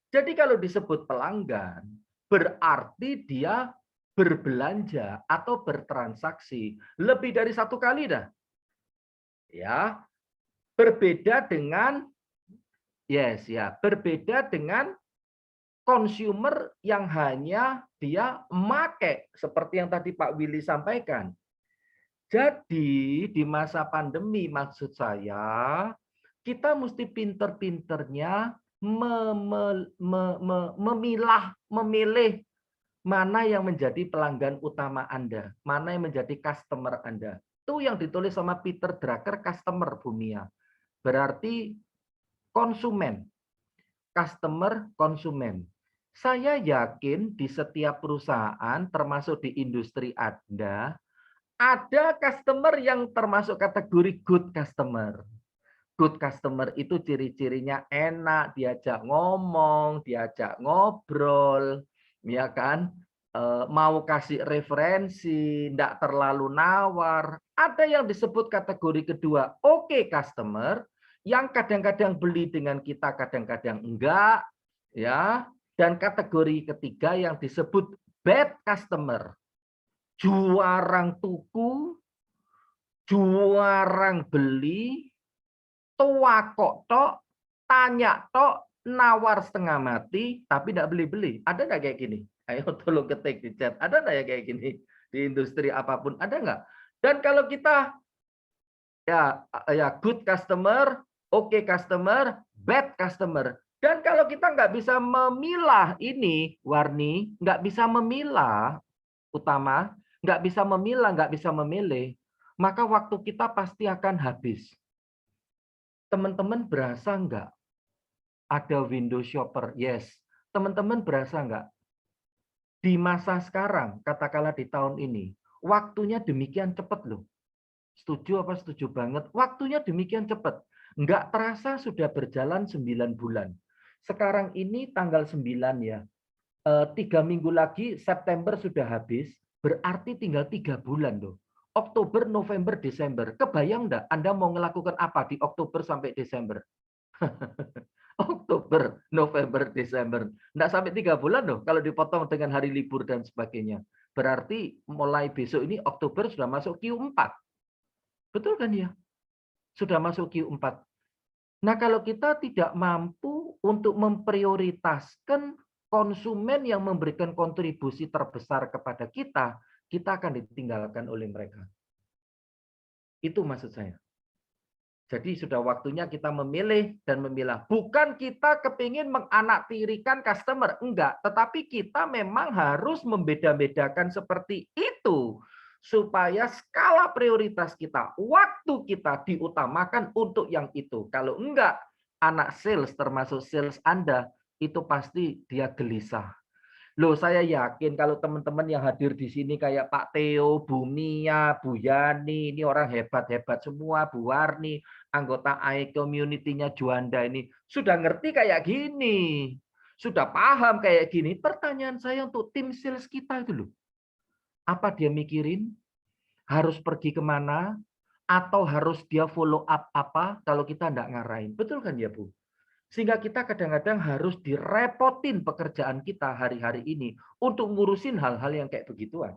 Jadi kalau disebut pelanggan, berarti dia berbelanja atau bertransaksi lebih dari 1 kali dah. Ya, berbeda dengan berbeda dengan consumer yang hanya dia make seperti yang tadi Pak Willy sampaikan. Jadi di masa pandemi maksud saya kita mesti pinter-pinternya memilih mana yang menjadi pelanggan utama Anda, mana yang menjadi customer Anda. Itu yang ditulis sama Peter Drucker, customer Bumia. Berarti konsumen, customer, konsumen. Saya yakin di setiap perusahaan, termasuk di industri Anda, ada customer yang termasuk kategori good customer. Good customer itu ciri-cirinya enak, diajak ngomong, diajak ngobrol, ya kan? Mau kasih referensi, tidak terlalu nawar. Ada yang disebut kategori kedua, oke customer, yang kadang-kadang beli dengan kita, kadang-kadang enggak, ya. Dan kategori ketiga yang disebut bad customer, juarang tuku, juarang beli, tua kok tok, tanya tok, nawar setengah mati, tapi tidak beli-beli. Ada nggak kayak gini? Ayo tolong ketik di chat. Ada nggak ya kayak gini? Di industri apapun, ada nggak? Dan kalau kita ya good customer, okay customer, bad customer. Dan kalau kita nggak bisa memilah ini, Warni, nggak bisa memilah, utama, nggak bisa memilah, nggak bisa memilih, maka waktu kita pasti akan habis. Teman-teman berasa nggak ada window shopper? Yes. Teman-teman berasa nggak? Di masa sekarang, katakanlah di tahun ini, waktunya demikian cepat loh. Setuju apa setuju banget? Waktunya demikian cepat. Nggak terasa sudah berjalan 9 bulan. Sekarang ini tanggal 9 ya. 3 minggu lagi September sudah habis, berarti tinggal 3 bulan loh. Oktober, November, Desember. Kebayang enggak Anda mau melakukan apa di Oktober sampai Desember? Oktober, November, Desember. Enggak sampai 3 bulan loh kalau dipotong dengan hari libur dan sebagainya. Berarti mulai besok ini Oktober sudah masuk Q4. Betul kan ya? Sudah masuk Q4. Nah, kalau kita tidak mampu untuk memprioritaskan konsumen yang memberikan kontribusi terbesar kepada kita, kita akan ditinggalkan oleh mereka. Itu maksud saya. Jadi sudah waktunya kita memilih dan memilah. Bukan kita kepingin menganaktirikan customer, enggak. Tetapi kita memang harus membeda-bedakan seperti itu. Supaya skala prioritas kita, waktu kita diutamakan untuk yang itu. Kalau enggak, anak sales termasuk sales Anda, itu pasti dia gelisah. Loh, saya yakin kalau teman-teman yang hadir di sini kayak Pak Theo, Bu Mia, Bu Yani, ini orang hebat-hebat semua, Bu Warni, anggota AI community-nya Juanda ini, sudah ngerti kayak gini. Sudah paham kayak gini. Pertanyaan saya untuk tim sales kita itu loh. Apa dia mikirin? Harus pergi kemana? Atau harus dia follow up apa kalau kita enggak ngarahin? Betul kan ya, Bu? Sehingga kita kadang-kadang harus direpotin pekerjaan kita hari-hari ini untuk ngurusin hal-hal yang kayak begituan.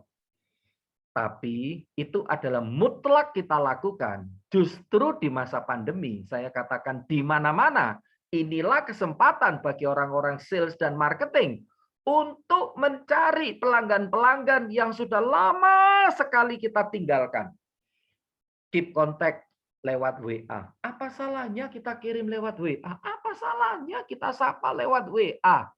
Tapi itu adalah mutlak kita lakukan. Justru di masa pandemi, saya katakan di mana-mana, inilah kesempatan bagi orang-orang sales dan marketing untuk mencari pelanggan-pelanggan yang sudah lama sekali kita tinggalkan. Keep contact lewat WA. Apa salahnya kita kirim lewat WA? Apa salahnya kita sapa lewat WA?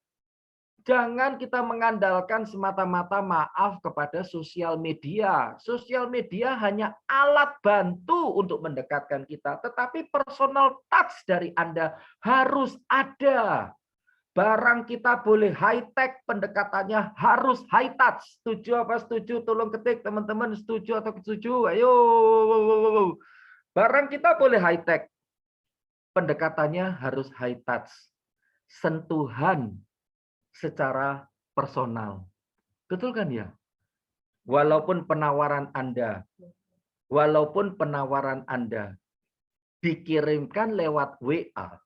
Jangan kita mengandalkan semata-mata maaf kepada sosial media. Sosial media hanya alat bantu untuk mendekatkan kita. Tetapi personal touch dari Anda harus ada. Barang kita boleh high-tech, pendekatannya harus high-touch. Setuju apa setuju? Tolong ketik teman-teman, setuju atau setuju? Ayo. Barang kita boleh high-tech, pendekatannya harus high-touch. Sentuhan secara personal. Betul kan ya? Walaupun penawaran Anda dikirimkan lewat WA,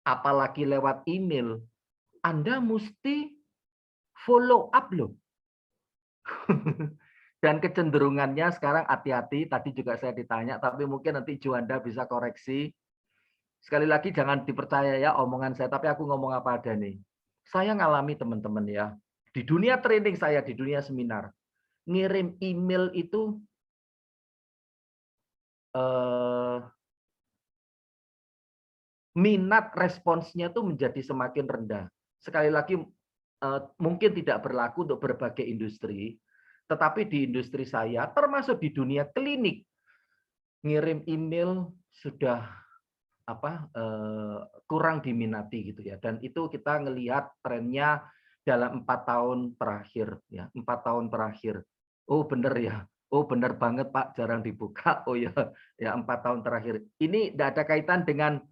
apalagi lewat email, Anda mesti follow up loh. Dan kecenderungannya sekarang hati-hati, tadi juga saya ditanya, tapi mungkin nanti Juanda bisa koreksi. Sekali lagi jangan dipercaya ya omongan saya, tapi aku ngomong apa ada nih. Saya ngalami teman-teman ya, di dunia training saya, di dunia seminar, ngirim email itu minat responsnya tuh menjadi semakin rendah. Sekali lagi mungkin tidak berlaku untuk berbagai industri, tetapi di industri saya, termasuk di dunia klinik, ngirim email sudah kurang diminati gitu ya. Dan itu kita ngelihat trennya dalam 4 tahun terakhir ya, 4 tahun terakhir. Oh bener ya, oh bener banget Pak, jarang dibuka. Oh ya, ya 4 tahun terakhir. Ini tidak ada kaitan dengan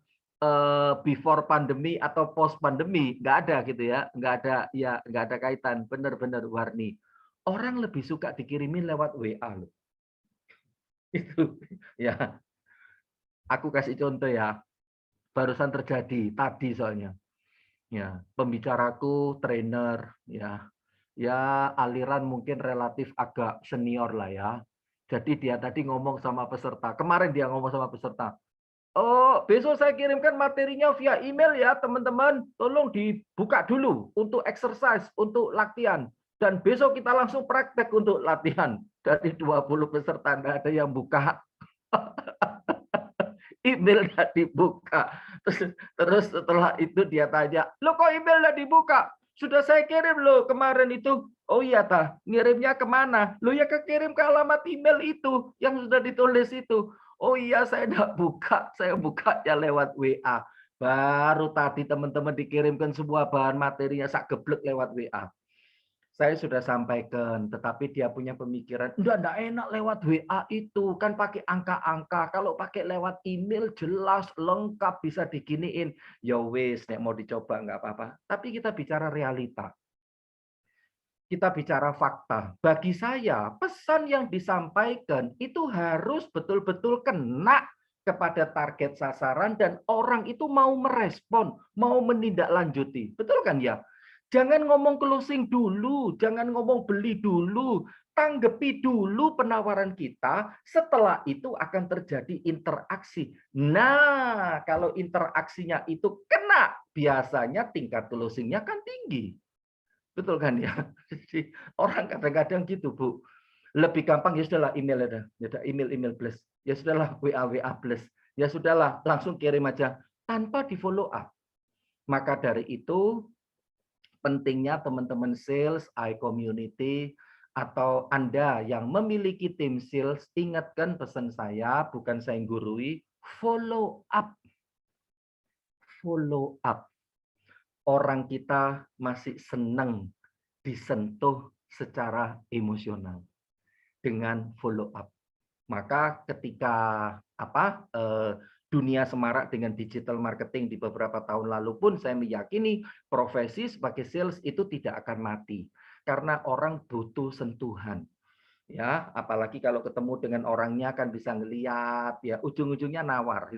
before pandemi atau post pandemi, nggak ada gitu ya, nggak ada kaitan. Bener-bener Warni. Orang lebih suka dikirimin lewat WA loh. Itu ya. Aku kasih contoh ya. Barusan terjadi tadi soalnya. Ya, pembicaraku trainer ya. Ya, aliran mungkin relatif agak senior lah ya. Jadi dia tadi ngomong sama peserta. Kemarin dia ngomong sama peserta. Oh, besok saya kirimkan materinya via email ya, teman-teman. Tolong dibuka dulu untuk exercise, untuk latihan. Dan besok kita langsung praktek untuk latihan. Dari 20 peserta, nggak ada yang buka. Email nggak dibuka. Terus setelah itu dia tanya, lo kok email nggak dibuka? Sudah saya kirim loh kemarin itu. Oh iya tah, ngirimnya kemana? Lo ya kekirim ke alamat email itu yang sudah ditulis itu. Oh iya saya nggak buka, saya buka ya lewat WA. Baru tadi teman-teman dikirimkan semua bahan materinya sak geblek lewat WA. Saya sudah sampaikan, tetapi dia punya pemikiran, enggak enak lewat WA itu, kan pakai angka-angka. Kalau pakai lewat email jelas, lengkap, bisa diginiin. Ya wis, nek mau dicoba enggak apa-apa. Tapi kita bicara realita. Kita bicara fakta. Bagi saya, pesan yang disampaikan itu harus betul-betul kena kepada target sasaran dan orang itu mau merespon, mau menindaklanjuti. Betul kan ya? Jangan ngomong closing dulu, jangan ngomong beli dulu, tanggapi dulu penawaran kita, setelah itu akan terjadi interaksi. Nah, kalau interaksinya itu kena, biasanya tingkat closingnya kan tinggi. Betul kan ya? Jadi orang kadang-kadang gitu, Bu. Lebih gampang ya sudahlah email ada. Ya udah email plus. Ya sudahlah WA plus. Ya sudahlah langsung kirim aja tanpa di follow up. Maka dari itu pentingnya teman-teman sales, iCommunity, atau Anda yang memiliki tim sales, ingatkan pesan saya, bukan saya yang gurui, follow up. Follow up. Orang kita masih senang disentuh secara emosional dengan follow up. Maka ketika dunia semarak dengan digital marketing di beberapa tahun lalu pun saya meyakini profesi sebagai sales itu tidak akan mati karena orang butuh sentuhan. Ya, apalagi kalau ketemu dengan orangnya kan bisa ngeliat ya, ujung-ujungnya nawar.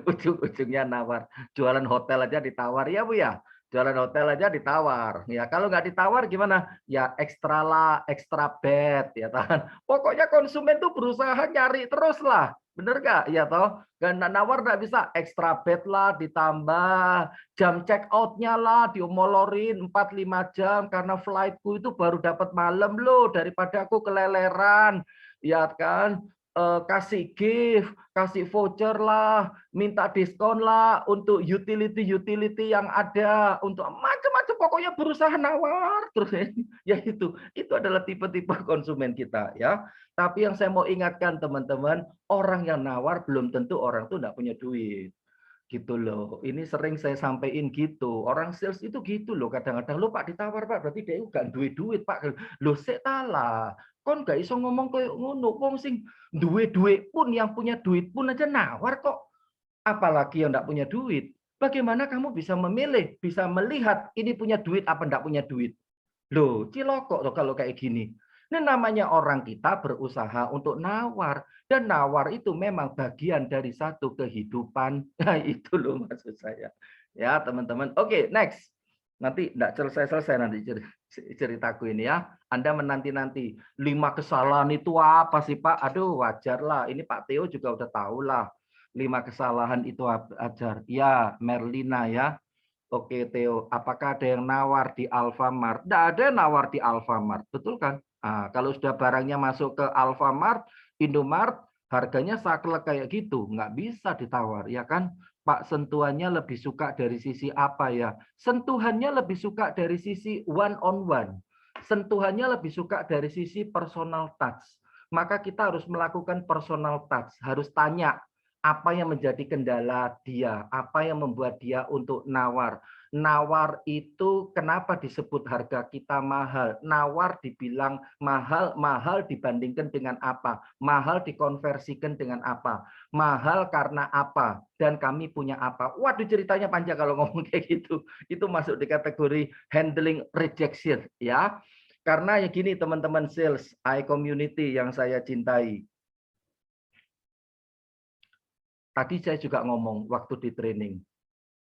Ujung-ujungnya nawar. Jualan hotel aja ditawar ya Bu ya. Jualan hotel aja ditawar. Ya, kalau nggak ditawar gimana? Ya ekstra lah, ekstra bed ya kan. Pokoknya konsumen tuh berusaha nyari terus lah. Bener nggak? Ya toh. Dan nawar nggak bisa ekstra bed lah ditambah jam check out-nya lah diomolorin 4-5 jam karena flightku itu baru dapat malam loh daripada aku keleleran. Ya kan? Kasih gift, kasih voucher lah, minta diskon lah untuk utility yang ada, untuk macam-macam pokoknya berusaha nawar terus ya itu adalah tipe-tipe konsumen kita ya. Tapi yang saya mau ingatkan teman-teman, orang yang nawar belum tentu orang tuh nggak punya duit. Gitu loh. Ini sering saya sampaikan gitu. Orang sales itu gitu loh. Kadang-kadang lo Pak ditawar Pak, berarti dia nggak duit Pak. Lo sik salah. Kon nggak iso ngomong kayak ngono. Wong sing duit pun yang punya duit pun aja nawar kok. Apalagi yang nggak punya duit. Bagaimana kamu bisa memilih, bisa melihat ini punya duit apa nggak punya duit? Loh, cilokok tuh kalau kayak gini. Ini namanya orang kita berusaha untuk nawar. Dan nawar itu memang bagian dari satu kehidupan. Nah, itu loh maksud saya. Ya, teman-teman. Oke, next. Nanti enggak selesai-selesai nanti ceritaku ini ya. Anda menanti-nanti. 5 kesalahan itu apa sih Pak? Aduh, wajar lah. Ini Pak Theo juga udah tahu lah. 5 kesalahan itu ajar. Ya, Merlina ya. Oke, Theo, apakah ada yang nawar di Alfamart? Tidak ada yang nawar di Alfamart, betul kan? Nah, kalau sudah barangnya masuk ke Alfamart, Indomart, harganya saklek kayak gitu, nggak bisa ditawar, ya kan? Pak, sentuhannya lebih suka dari sisi apa ya? Sentuhannya lebih suka dari sisi one on one. Sentuhannya lebih suka dari sisi personal touch. Maka kita harus melakukan personal touch, harus tanya, apa yang menjadi kendala dia, apa yang membuat dia untuk nawar. Nawar itu kenapa disebut harga kita mahal? Nawar dibilang mahal, mahal dibandingkan dengan apa? Mahal dikonversikan dengan apa? Mahal karena apa? Dan kami punya apa? Waduh, ceritanya panjang kalau ngomong kayak gitu. Itu masuk di kategori handling rejection ya. Karena ya gini teman-teman sales, iCommunity yang saya cintai. Tadi saya juga ngomong waktu di training,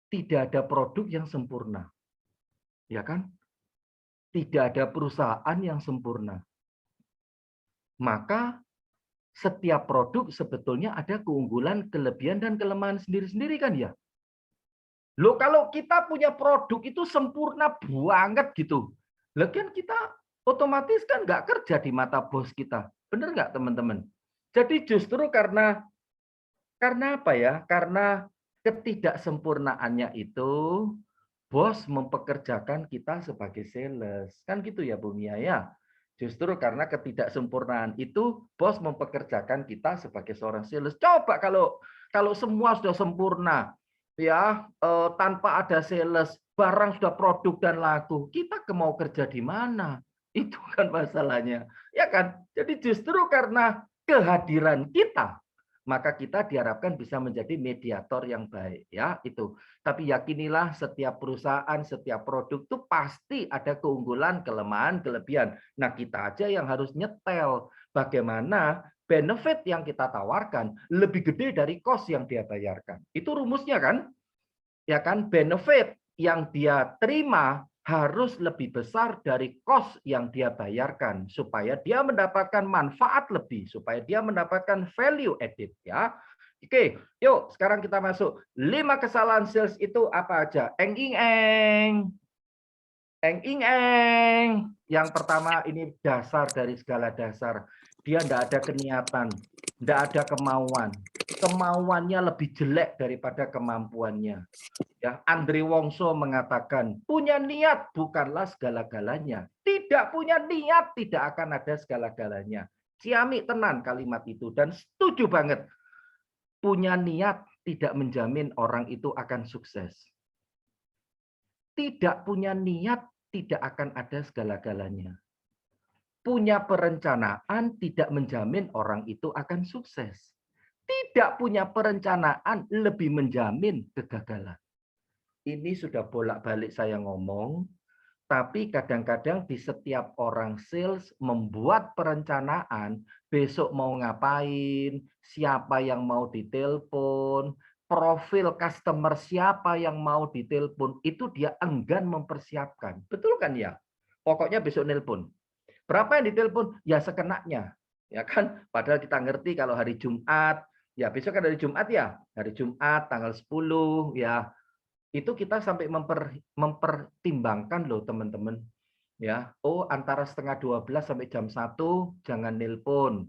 tidak ada produk yang sempurna. Ya kan? Tidak ada perusahaan yang sempurna. Maka setiap produk sebetulnya ada keunggulan, kelebihan, dan kelemahan sendiri-sendiri kan ya? Loh kalau kita punya produk itu sempurna banget gitu. Lah kan kita otomatis kan nggak kerja di mata bos kita. Benar nggak teman-teman? Jadi justru karena apa ya? Karena ketidaksempurnaannya itu, bos mempekerjakan kita sebagai sales. Kan gitu ya Bu Mia ya? Justru karena ketidaksempurnaan itu, bos mempekerjakan kita sebagai seorang sales. Coba kalau semua sudah sempurna, ya tanpa ada sales, barang sudah produk dan laku, kita mau kerja di mana? Itu kan masalahnya. Ya kan? Jadi justru karena kehadiran kita, maka kita diharapkan bisa menjadi mediator yang baik ya itu. Tapi yakinilah setiap perusahaan, setiap produk itu pasti ada keunggulan, kelemahan, kelebihan. Nah, kita aja yang harus nyetel bagaimana benefit yang kita tawarkan lebih gede dari cost yang dia bayarkan. Itu rumusnya kan? Ya kan, benefit yang dia terima harus lebih besar dari cost yang dia bayarkan supaya dia mendapatkan manfaat lebih, supaya dia mendapatkan value added ya. Oke, yuk sekarang kita masuk 5 kesalahan sales itu apa aja? Eng ing eng. Eng. Yang pertama ini dasar dari segala dasar. Dia tidak ada keniatan, tidak ada kemauan. Kemauannya lebih jelek daripada kemampuannya. Ya, Andre Wongso mengatakan, punya niat bukanlah segala-galanya. Tidak punya niat tidak akan ada segala-galanya. Ciamik tenan kalimat itu dan setuju banget. Punya niat tidak menjamin orang itu akan sukses. Tidak punya niat tidak akan ada segala-galanya. Punya perencanaan tidak menjamin orang itu akan sukses. Tidak punya perencanaan lebih menjamin kegagalan. Ini sudah bolak-balik saya ngomong, tapi kadang-kadang di setiap orang sales membuat perencanaan, besok mau ngapain, siapa yang mau ditelepon, profil customer siapa yang mau ditelepon, itu dia enggan mempersiapkan. Betul kan ya? Pokoknya besok nelpon. Berapa yang ditelepon? Ya sekenanya. Ya kan? Padahal kita ngerti kalau hari Jumat, ya besok kan hari Jumat ya. Hari Jumat tanggal 10 ya. Itu kita sampai mempertimbangkan loh teman-teman. Ya, oh antara setengah 12 sampai jam 1 jangan nelpon.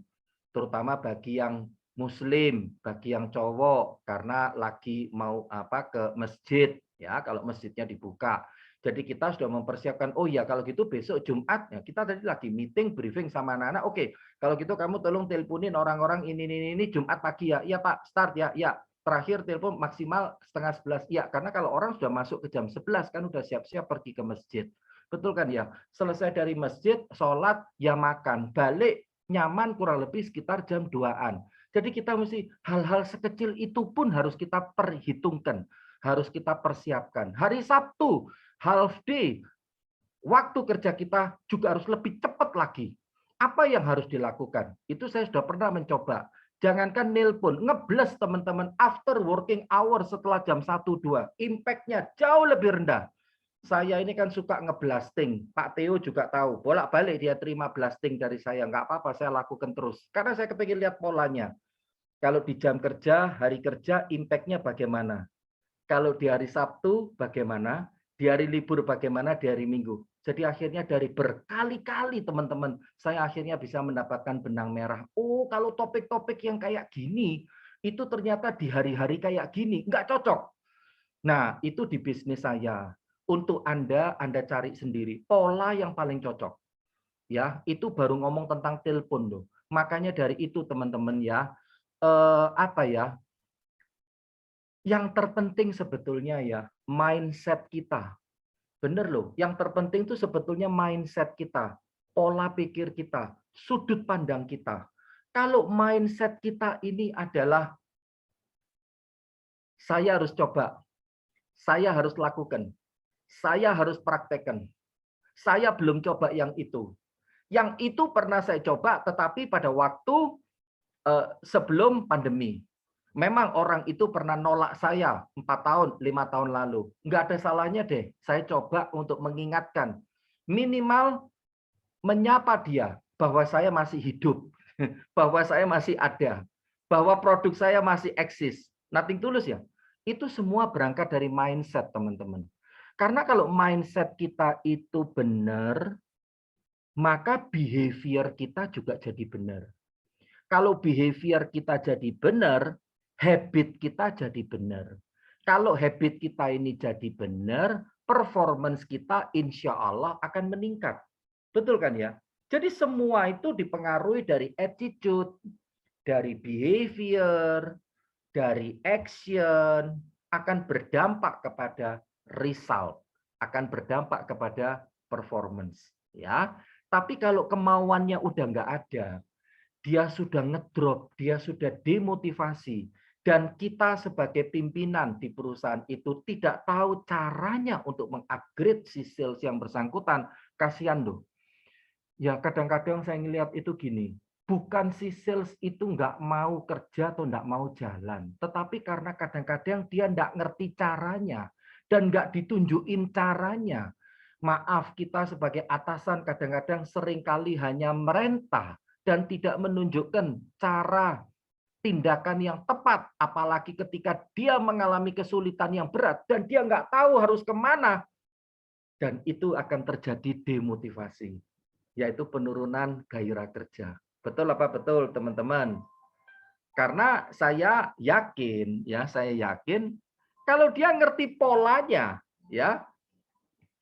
Terutama bagi yang muslim, bagi yang cowok karena lagi mau ke masjid ya, kalau masjidnya dibuka. Jadi kita sudah mempersiapkan, oh ya kalau gitu besok Jumat ya, kita tadi lagi meeting briefing sama anak-anak. Oke, kalau gitu kamu tolong teleponin orang-orang ini Jumat pagi ya. Iya Pak, start ya. Ya, terakhir telepon maksimal setengah 11. Ya, karena kalau orang sudah masuk ke jam 11 kan udah siap-siap pergi ke masjid. Betul kan ya? Selesai dari masjid, sholat, ya makan. Balik nyaman kurang lebih sekitar jam 2-an. Jadi kita mesti hal-hal sekecil itu pun harus kita perhitungkan. Harus kita persiapkan. Hari Sabtu, half day, waktu kerja kita juga harus lebih cepat lagi. Apa yang harus dilakukan? Itu saya sudah pernah mencoba. Jangankan nelpon, ngebles teman-teman after working hour setelah jam 1-2. Impact-nya jauh lebih rendah. Saya ini kan suka ngeblasting. Pak Theo juga tahu. Bolak-balik dia terima blasting dari saya. Nggak apa-apa, saya lakukan terus. Karena saya kepingin lihat polanya. Kalau di jam kerja, hari kerja, impact-nya bagaimana? Kalau di hari Sabtu, bagaimana? Di hari libur, bagaimana? Di hari Minggu. Jadi akhirnya dari berkali-kali teman-teman, saya akhirnya bisa mendapatkan benang merah. Oh, kalau topik-topik yang kayak gini, itu ternyata di hari-hari kayak gini. Nggak cocok. Nah, itu di bisnis saya. Untuk Anda cari sendiri pola yang paling cocok. Ya, itu baru ngomong tentang telepon loh. Makanya dari itu teman-teman ya, yang terpenting sebetulnya ya mindset kita. Bener loh, yang terpenting itu sebetulnya mindset kita, pola pikir kita, sudut pandang kita. Kalau mindset kita ini adalah saya harus coba, saya harus lakukan, saya harus praktekkan. Saya belum coba yang itu. Yang itu pernah saya coba, tetapi pada waktu sebelum pandemi. Memang orang itu pernah nolak saya 4 tahun, 5 tahun lalu. Nggak ada salahnya deh, saya coba untuk mengingatkan. Minimal menyapa dia bahwa saya masih hidup, bahwa saya masih ada, bahwa produk saya masih eksis. Nothing tulus ya. Itu semua berangkat dari mindset, teman-teman. Karena kalau mindset kita itu benar, maka behavior kita juga jadi benar. Kalau behavior kita jadi benar, habit kita jadi benar. Kalau habit kita ini jadi benar, performance kita insya Allah akan meningkat. Betul kan ya? Jadi semua itu dipengaruhi dari attitude, dari behavior, dari action, akan berdampak kepada result, akan berdampak kepada performance. Ya, tapi kalau kemauannya udah nggak ada, dia sudah ngedrop, dia sudah demotivasi, dan kita sebagai pimpinan di perusahaan itu tidak tahu caranya untuk mengupgrade si sales yang bersangkutan, kasihan loh. Ya kadang-kadang saya ngelihat itu gini, bukan si sales itu nggak mau kerja atau nggak mau jalan, tetapi karena kadang-kadang dia nggak ngerti caranya dan nggak ditunjukin caranya. Maaf, kita sebagai atasan kadang-kadang seringkali hanya merentah dan tidak menunjukkan cara tindakan yang tepat, apalagi ketika dia mengalami kesulitan yang berat dan dia nggak tahu harus kemana. dan itu akan terjadi demotivasi, yaitu penurunan gairah kerja. Betul apa betul, teman-teman? Karena saya yakin kalau dia ngerti polanya, ya,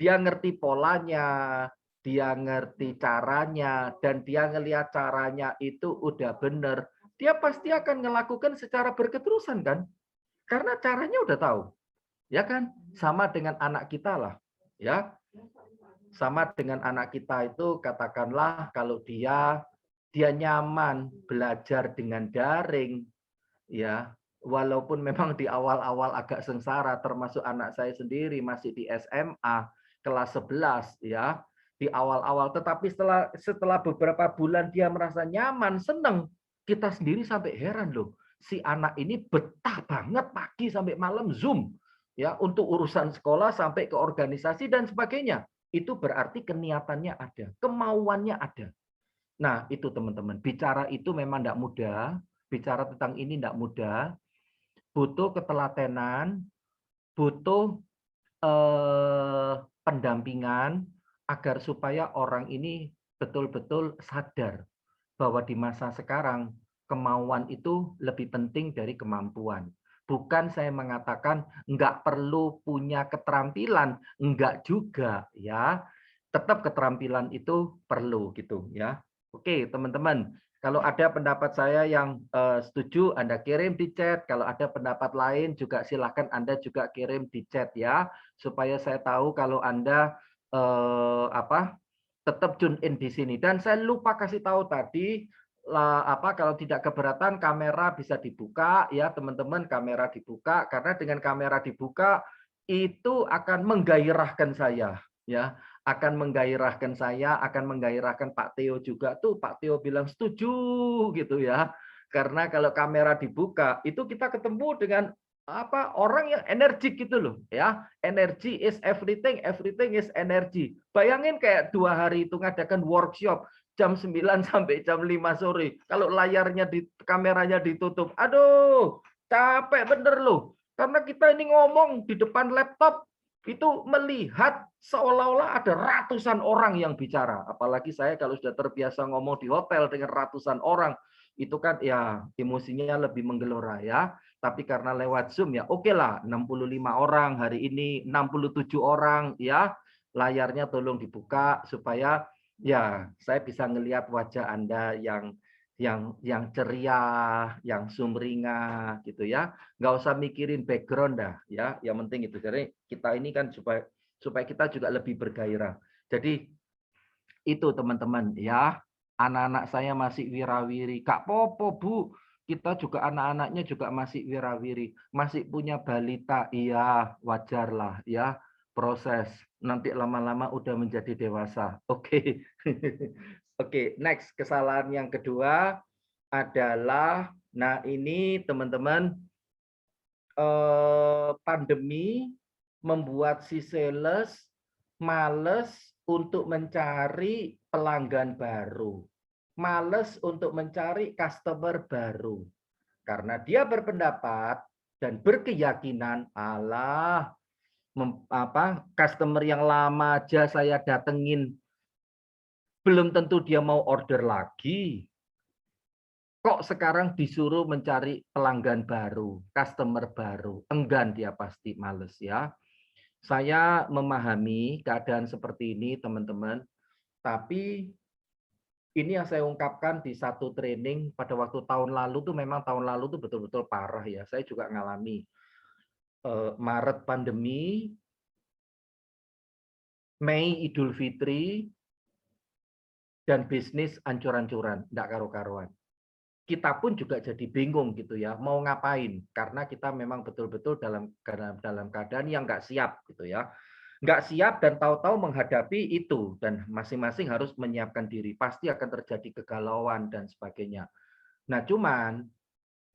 dia ngerti polanya, dia ngerti caranya, dan dia ngelihat caranya itu udah benar, dia pasti akan melakukan secara berketerusan kan? Karena caranya udah tahu. Ya kan? Sama dengan anak kita lah. Ya. Sama dengan anak kita itu katakanlah kalau dia nyaman belajar dengan daring, ya, walaupun memang di awal-awal agak sengsara, termasuk anak saya sendiri masih di SMA kelas 11, ya, di awal-awal, tetapi setelah beberapa bulan dia merasa nyaman, senang, kita sendiri sampai heran loh, si anak ini betah banget pagi sampai malam Zoom, ya, untuk urusan sekolah sampai ke organisasi dan sebagainya. Itu berarti keniatannya ada, kemauannya ada. Nah, itu teman-teman, bicara itu memang tidak mudah, bicara tentang ini tidak mudah, butuh ketelatenan, butuh pendampingan agar supaya orang ini betul-betul sadar bahwa di masa sekarang kemauan itu lebih penting dari kemampuan. Bukan saya mengatakan nggak perlu punya keterampilan, nggak juga ya. Tetap keterampilan itu perlu gitu ya. Oke, teman-teman, kalau ada pendapat saya yang setuju, Anda kirim di chat. Kalau ada pendapat lain juga silakan Anda juga kirim di chat ya, supaya saya tahu kalau Anda tetap tune in di sini. Dan saya lupa kasih tahu tadi kalau tidak keberatan kamera bisa dibuka ya teman-teman, kamera dibuka karena dengan kamera dibuka itu akan menggairahkan saya ya, akan menggairahkan saya, akan menggairahkan Pak Theo juga tuh. Pak Theo bilang setuju gitu ya. Karena kalau kamera dibuka itu kita ketemu dengan orang yang energik gitu loh ya. Energy is everything, everything is energy. Bayangin kayak 2 hari itu ngadakan workshop jam 9 sampai jam 5 sore. Kalau layarnya kameranya ditutup, aduh, capek bener loh. Karena kita ini ngomong di depan laptop itu melihat seolah-olah ada ratusan orang yang bicara. Apalagi saya kalau sudah terbiasa ngomong di hotel dengan ratusan orang, itu kan ya emosinya lebih menggelora ya. Tapi karena lewat Zoom ya oke lah, 65 orang hari ini, 67 orang ya. Layarnya tolong dibuka supaya ya saya bisa ngelihat wajah Anda yang ceria, yang sumringah gitu ya. Nggak usah mikirin background dah ya. Yang penting itu. Jadi kita ini kan supaya kita juga lebih bergairah. Jadi itu teman-teman ya. Anak-anak saya masih wirawiri. Kak Popo, Bu, kita juga anak-anaknya juga masih wirawiri. Masih punya balita. Iya, wajarlah ya. Proses. Nanti lama-lama udah menjadi dewasa. Oke. Oke, next. Kesalahan yang kedua adalah, nah ini teman-teman, pandemi membuat si sales males untuk mencari pelanggan baru. Males untuk mencari customer baru. Karena dia berpendapat dan berkeyakinan, customer yang lama aja saya datengin, belum tentu dia mau order lagi. Kok sekarang disuruh mencari pelanggan baru, customer baru? Enggan, dia pasti males ya. Saya memahami keadaan seperti ini, teman-teman. Tapi ini yang saya ungkapkan di satu training pada waktu tahun lalu tuh, memang tahun lalu tuh betul-betul parah ya. Saya juga ngalami Maret pandemi, Mei Idul Fitri, dan bisnis ancur-ancuran, enggak karu-karuan. Kita pun juga jadi bingung gitu ya, mau ngapain, karena kita memang betul-betul dalam keadaan yang nggak siap gitu ya, nggak siap dan tahu-tahu menghadapi itu, dan masing-masing harus menyiapkan diri, pasti akan terjadi kegalauan dan sebagainya. Nah cuman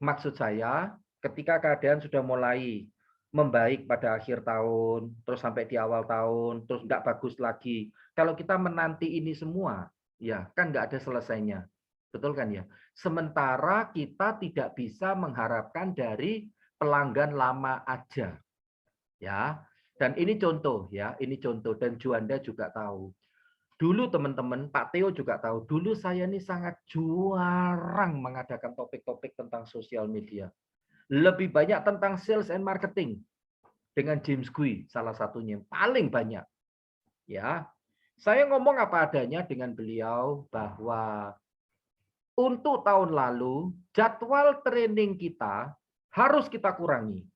maksud saya ketika keadaan sudah mulai membaik pada akhir tahun, terus sampai di awal tahun, terus nggak bagus lagi, kalau kita menanti ini semua, ya kan nggak ada selesainya. Betul kan ya? Sementara kita tidak bisa mengharapkan dari pelanggan lama aja. Ya. Dan ini contoh ya, ini contoh dan Juanda juga tahu. Dulu teman-teman, Pak Theo juga tahu, dulu saya ini sangat jarang mengadakan topik-topik tentang sosial media. Lebih banyak tentang sales and marketing dengan James Gui, salah satunya paling banyak. Ya, saya ngomong apa adanya dengan beliau bahwa untuk tahun lalu jadwal training kita harus kita kurangi.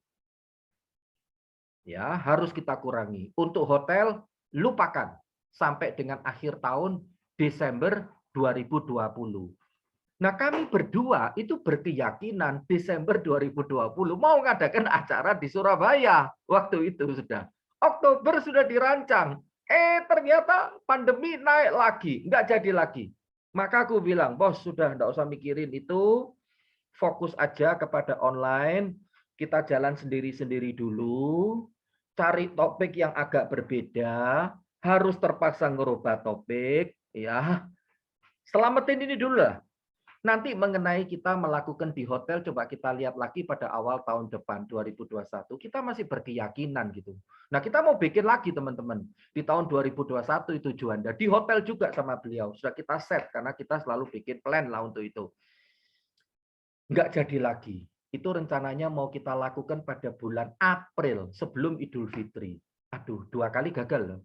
Ya, harus kita kurangi. Untuk hotel lupakan sampai dengan akhir tahun Desember 2020. Nah, kami berdua itu berkeyakinan Desember 2020 mau ngadakan acara di Surabaya. Waktu itu sudah. Oktober sudah dirancang. Ternyata pandemi naik lagi. Nggak jadi lagi. Maka aku bilang, bos sudah nggak usah mikirin itu. Fokus aja kepada online. Kita jalan sendiri-sendiri dulu. Cari topik yang agak berbeda. Harus terpaksa ngerubah topik. Ya, selamatin ini dulu lah. Nanti mengenai kita melakukan di hotel, coba kita lihat lagi pada awal tahun depan 2021. Kita masih berkeyakinan gitu. Nah, kita mau bikin lagi teman-teman. Di tahun 2021 itu Juanda. Di hotel juga sama beliau. Sudah kita set karena kita selalu bikin plan lah untuk itu. Nggak jadi lagi. Itu rencananya mau kita lakukan pada bulan April sebelum Idul Fitri. Aduh, 2 kali gagal loh.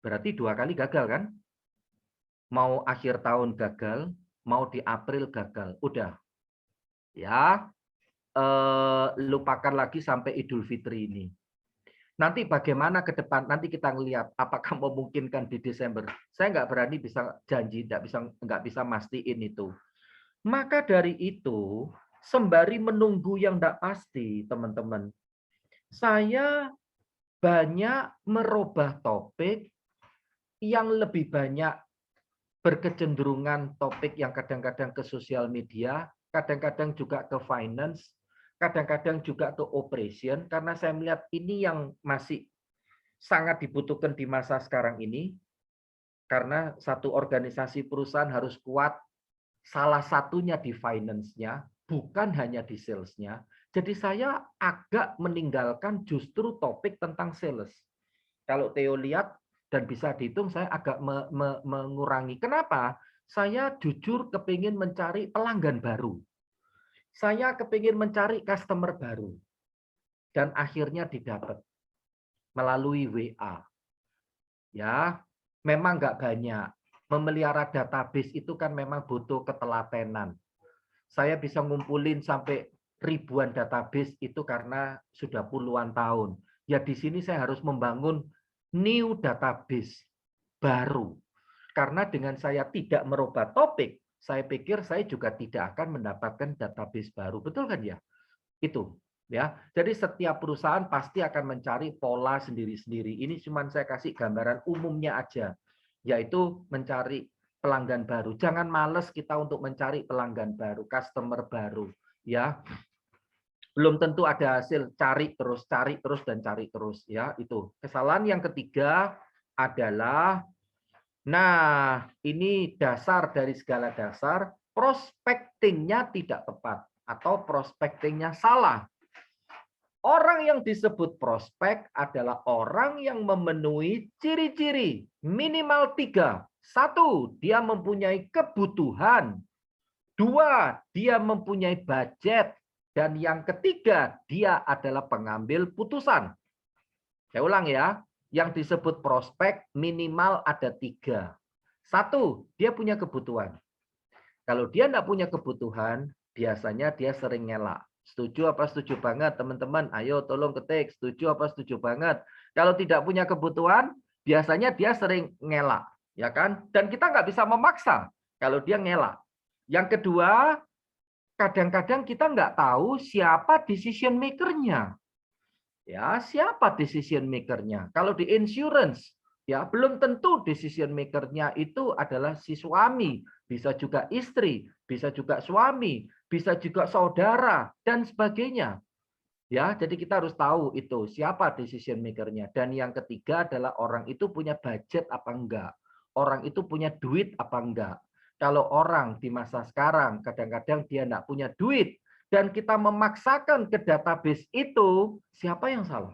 Berarti 2 kali gagal kan? Mau akhir tahun gagal, mau di April gagal, udah ya lupakan lagi sampai Idul Fitri ini. Nanti bagaimana ke depan? Nanti kita ngelihat apakah memungkinkan di Desember. Saya nggak berani bisa janji, nggak bisa mastiin itu. Maka dari itu, sembari menunggu yang nggak pasti, teman-teman, saya banyak merubah topik yang lebih banyak berkecenderungan topik yang kadang-kadang ke sosial media, kadang-kadang juga ke finance, kadang-kadang juga ke operation, karena saya melihat ini yang masih sangat dibutuhkan di masa sekarang ini, karena satu organisasi perusahaan harus kuat, salah satunya di finance-nya, bukan hanya di sales-nya. Jadi saya agak meninggalkan justru topik tentang sales. Kalau Theo lihat, dan bisa dihitung saya agak mengurangi. Kenapa? Saya jujur kepingin mencari pelanggan baru. Saya kepingin mencari customer baru. Dan akhirnya didapat melalui WA. Ya, memang nggak banyak. Memelihara database itu kan memang butuh ketelatenan. Saya bisa ngumpulin sampai ribuan database itu karena sudah puluhan tahun. Ya di sini saya harus membangun new database baru. Karena dengan saya tidak merubah topik, saya pikir saya juga tidak akan mendapatkan database baru. Betul kan ya? Itu ya. Jadi setiap perusahaan pasti akan mencari pola sendiri-sendiri. Ini cuma saya kasih gambaran umumnya aja, yaitu mencari pelanggan baru. Jangan males kita untuk mencari pelanggan baru, customer baru ya. Belum tentu ada hasil, cari terus dan cari terus ya. Itu kesalahan yang ketiga adalah, nah ini dasar dari segala dasar, prospectingnya tidak tepat atau prospectingnya salah. Orang yang disebut prospek adalah orang yang memenuhi ciri-ciri minimal 3. 1, dia mempunyai kebutuhan. 2, dia mempunyai budget. Dan yang ketiga, dia adalah pengambil putusan. Saya ulang ya, yang disebut prospek minimal ada 3. 1, dia punya kebutuhan. Kalau dia tidak punya kebutuhan, biasanya dia sering ngelak. Setuju apa setuju banget teman-teman? Ayo tolong ketik, setuju apa setuju banget. Kalau tidak punya kebutuhan, biasanya dia sering ngelak. Ya kan? Dan kita nggak bisa memaksa kalau dia ngelak. Yang kedua, kadang-kadang kita nggak tahu siapa decision maker-nya. Ya, siapa decision maker-nya? Kalau di insurance, ya belum tentu decision maker-nya itu adalah si suami, bisa juga istri, bisa juga suami, bisa juga saudara dan sebagainya. Ya, jadi kita harus tahu itu siapa decision maker-nya. Dan yang ketiga adalah orang itu punya budget apa enggak? Orang itu punya duit apa enggak? Kalau orang di masa sekarang kadang-kadang dia enggak punya duit dan kita memaksakan ke database itu, siapa yang salah?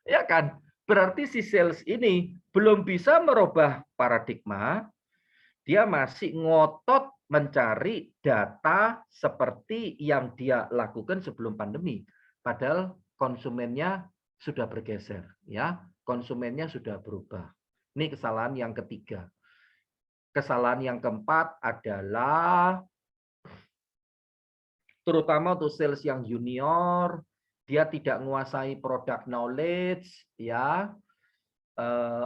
Ya kan? Berarti si sales ini belum bisa merubah paradigma, dia masih ngotot mencari data seperti yang dia lakukan sebelum pandemi. Padahal konsumennya sudah bergeser, ya. Konsumennya sudah berubah. Ini kesalahan yang ketiga. Kesalahan yang keempat adalah terutama untuk sales yang junior, dia tidak menguasai product knowledge, ya,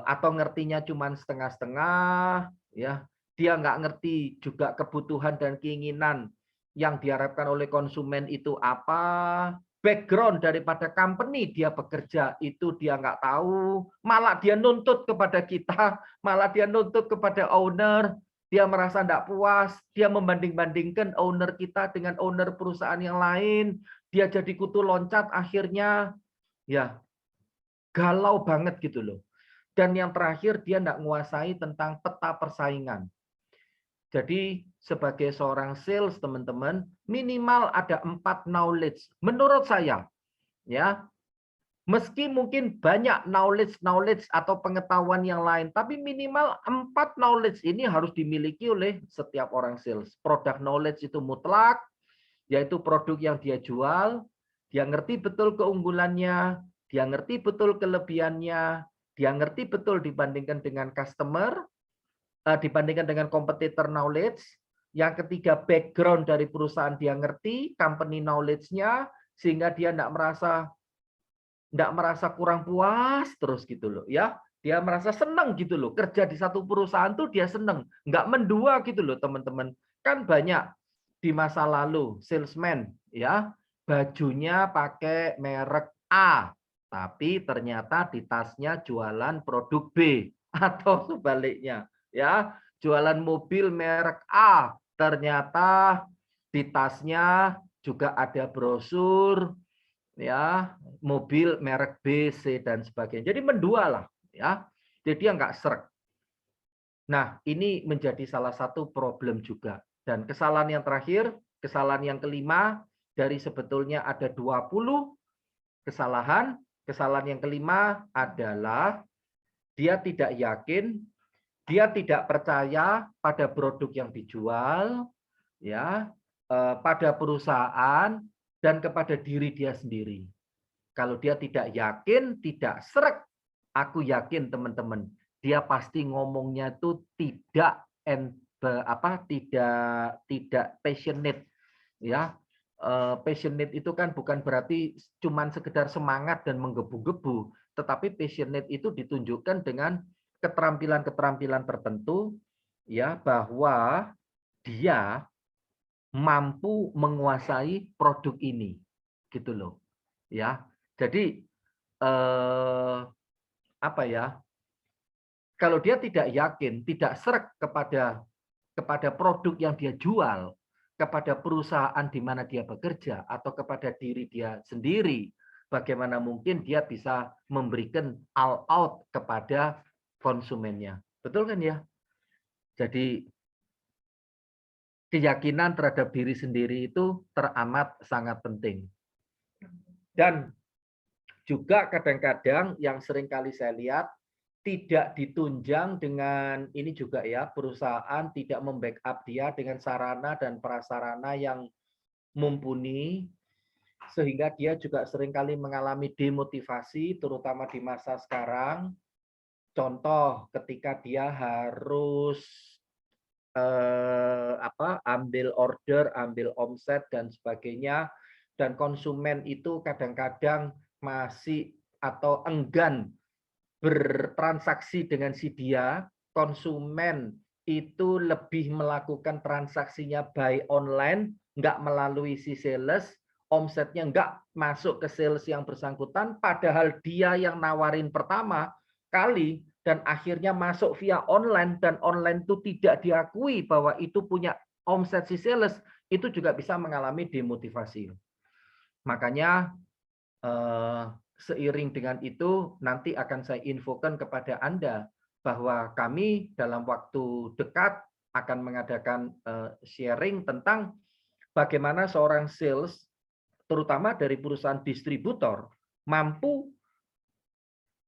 atau ngertinya cuma setengah-setengah, ya, dia nggak ngerti juga kebutuhan dan keinginan yang diharapkan oleh konsumen itu apa, background daripada company dia bekerja itu dia nggak tahu, malah dia nuntut kepada kita, malah dia nuntut kepada owner, dia merasa tidak puas, dia membanding-bandingkan owner kita dengan owner perusahaan yang lain, dia jadi kutu loncat akhirnya, ya galau banget gitu loh. Dan yang terakhir dia tidak menguasai tentang peta persaingan. Jadi sebagai seorang sales teman-teman minimal ada 4 knowledge menurut saya, ya. Meski mungkin banyak knowledge atau pengetahuan yang lain, tapi minimal 4 knowledge ini harus dimiliki oleh setiap orang sales. Product knowledge itu mutlak, yaitu produk yang dia jual, dia ngerti betul keunggulannya, dia ngerti betul kelebihannya, dia ngerti betul dibandingkan dengan customer, dibandingkan dengan competitor knowledge. Yang ketiga, background dari perusahaan dia ngerti, company knowledge-nya, sehingga dia tidak merasa kurang puas terus gitu loh, ya. Dia merasa senang gitu loh, kerja di satu perusahaan tuh dia senang, nggak mendua gitu loh teman-teman. Kan banyak di masa lalu salesman, ya, bajunya pakai merek A, tapi ternyata di tasnya jualan produk B atau sebaliknya, ya, jualan mobil merek A, ternyata di tasnya juga ada brosur, ya, mobil merek B, C dan sebagainya. Jadi mendua lah, ya. Jadi dia nggak sreg. Nah, ini menjadi salah satu problem juga. Dan kesalahan yang terakhir, kesalahan yang kelima, dari sebetulnya ada 20 kesalahan. Kesalahan yang kelima adalah dia tidak yakin, dia tidak percaya pada produk yang dijual, ya, pada perusahaan dan kepada diri dia sendiri. Kalau dia tidak yakin, tidak sreg, aku yakin teman-teman, dia pasti ngomongnya itu tidak passionate, ya. Passionate itu kan bukan berarti cuman sekedar semangat dan menggebu-gebu, tetapi passionate itu ditunjukkan dengan keterampilan-keterampilan tertentu, ya, bahwa dia mampu menguasai produk ini, gitu loh, ya. Jadi apa ya? Kalau dia tidak yakin, tidak sreg kepada produk yang dia jual, kepada perusahaan di mana dia bekerja, atau kepada diri dia sendiri, bagaimana mungkin dia bisa memberikan all out kepada konsumennya. Betul kan ya? Jadi keyakinan terhadap diri sendiri itu teramat sangat penting. Dan juga kadang-kadang yang sering kali saya lihat tidak ditunjang dengan ini juga ya, perusahaan tidak membackup dia dengan sarana dan prasarana yang mumpuni, sehingga dia juga seringkali mengalami demotivasi terutama di masa sekarang. Contoh ketika dia harus ambil order, ambil omset dan sebagainya, dan konsumen itu kadang-kadang masih atau enggan bertransaksi dengan si dia, konsumen itu lebih melakukan transaksinya by online, nggak melalui si sales, omsetnya nggak masuk ke sales yang bersangkutan, padahal dia yang nawarin pertama kali dan akhirnya masuk via online, dan online itu tidak diakui bahwa itu punya omset si sales, itu juga bisa mengalami demotivasi. Makanya seiring dengan itu nanti akan saya infokan kepada Anda bahwa kami dalam waktu dekat akan mengadakan sharing tentang bagaimana seorang sales, terutama dari perusahaan distributor, mampu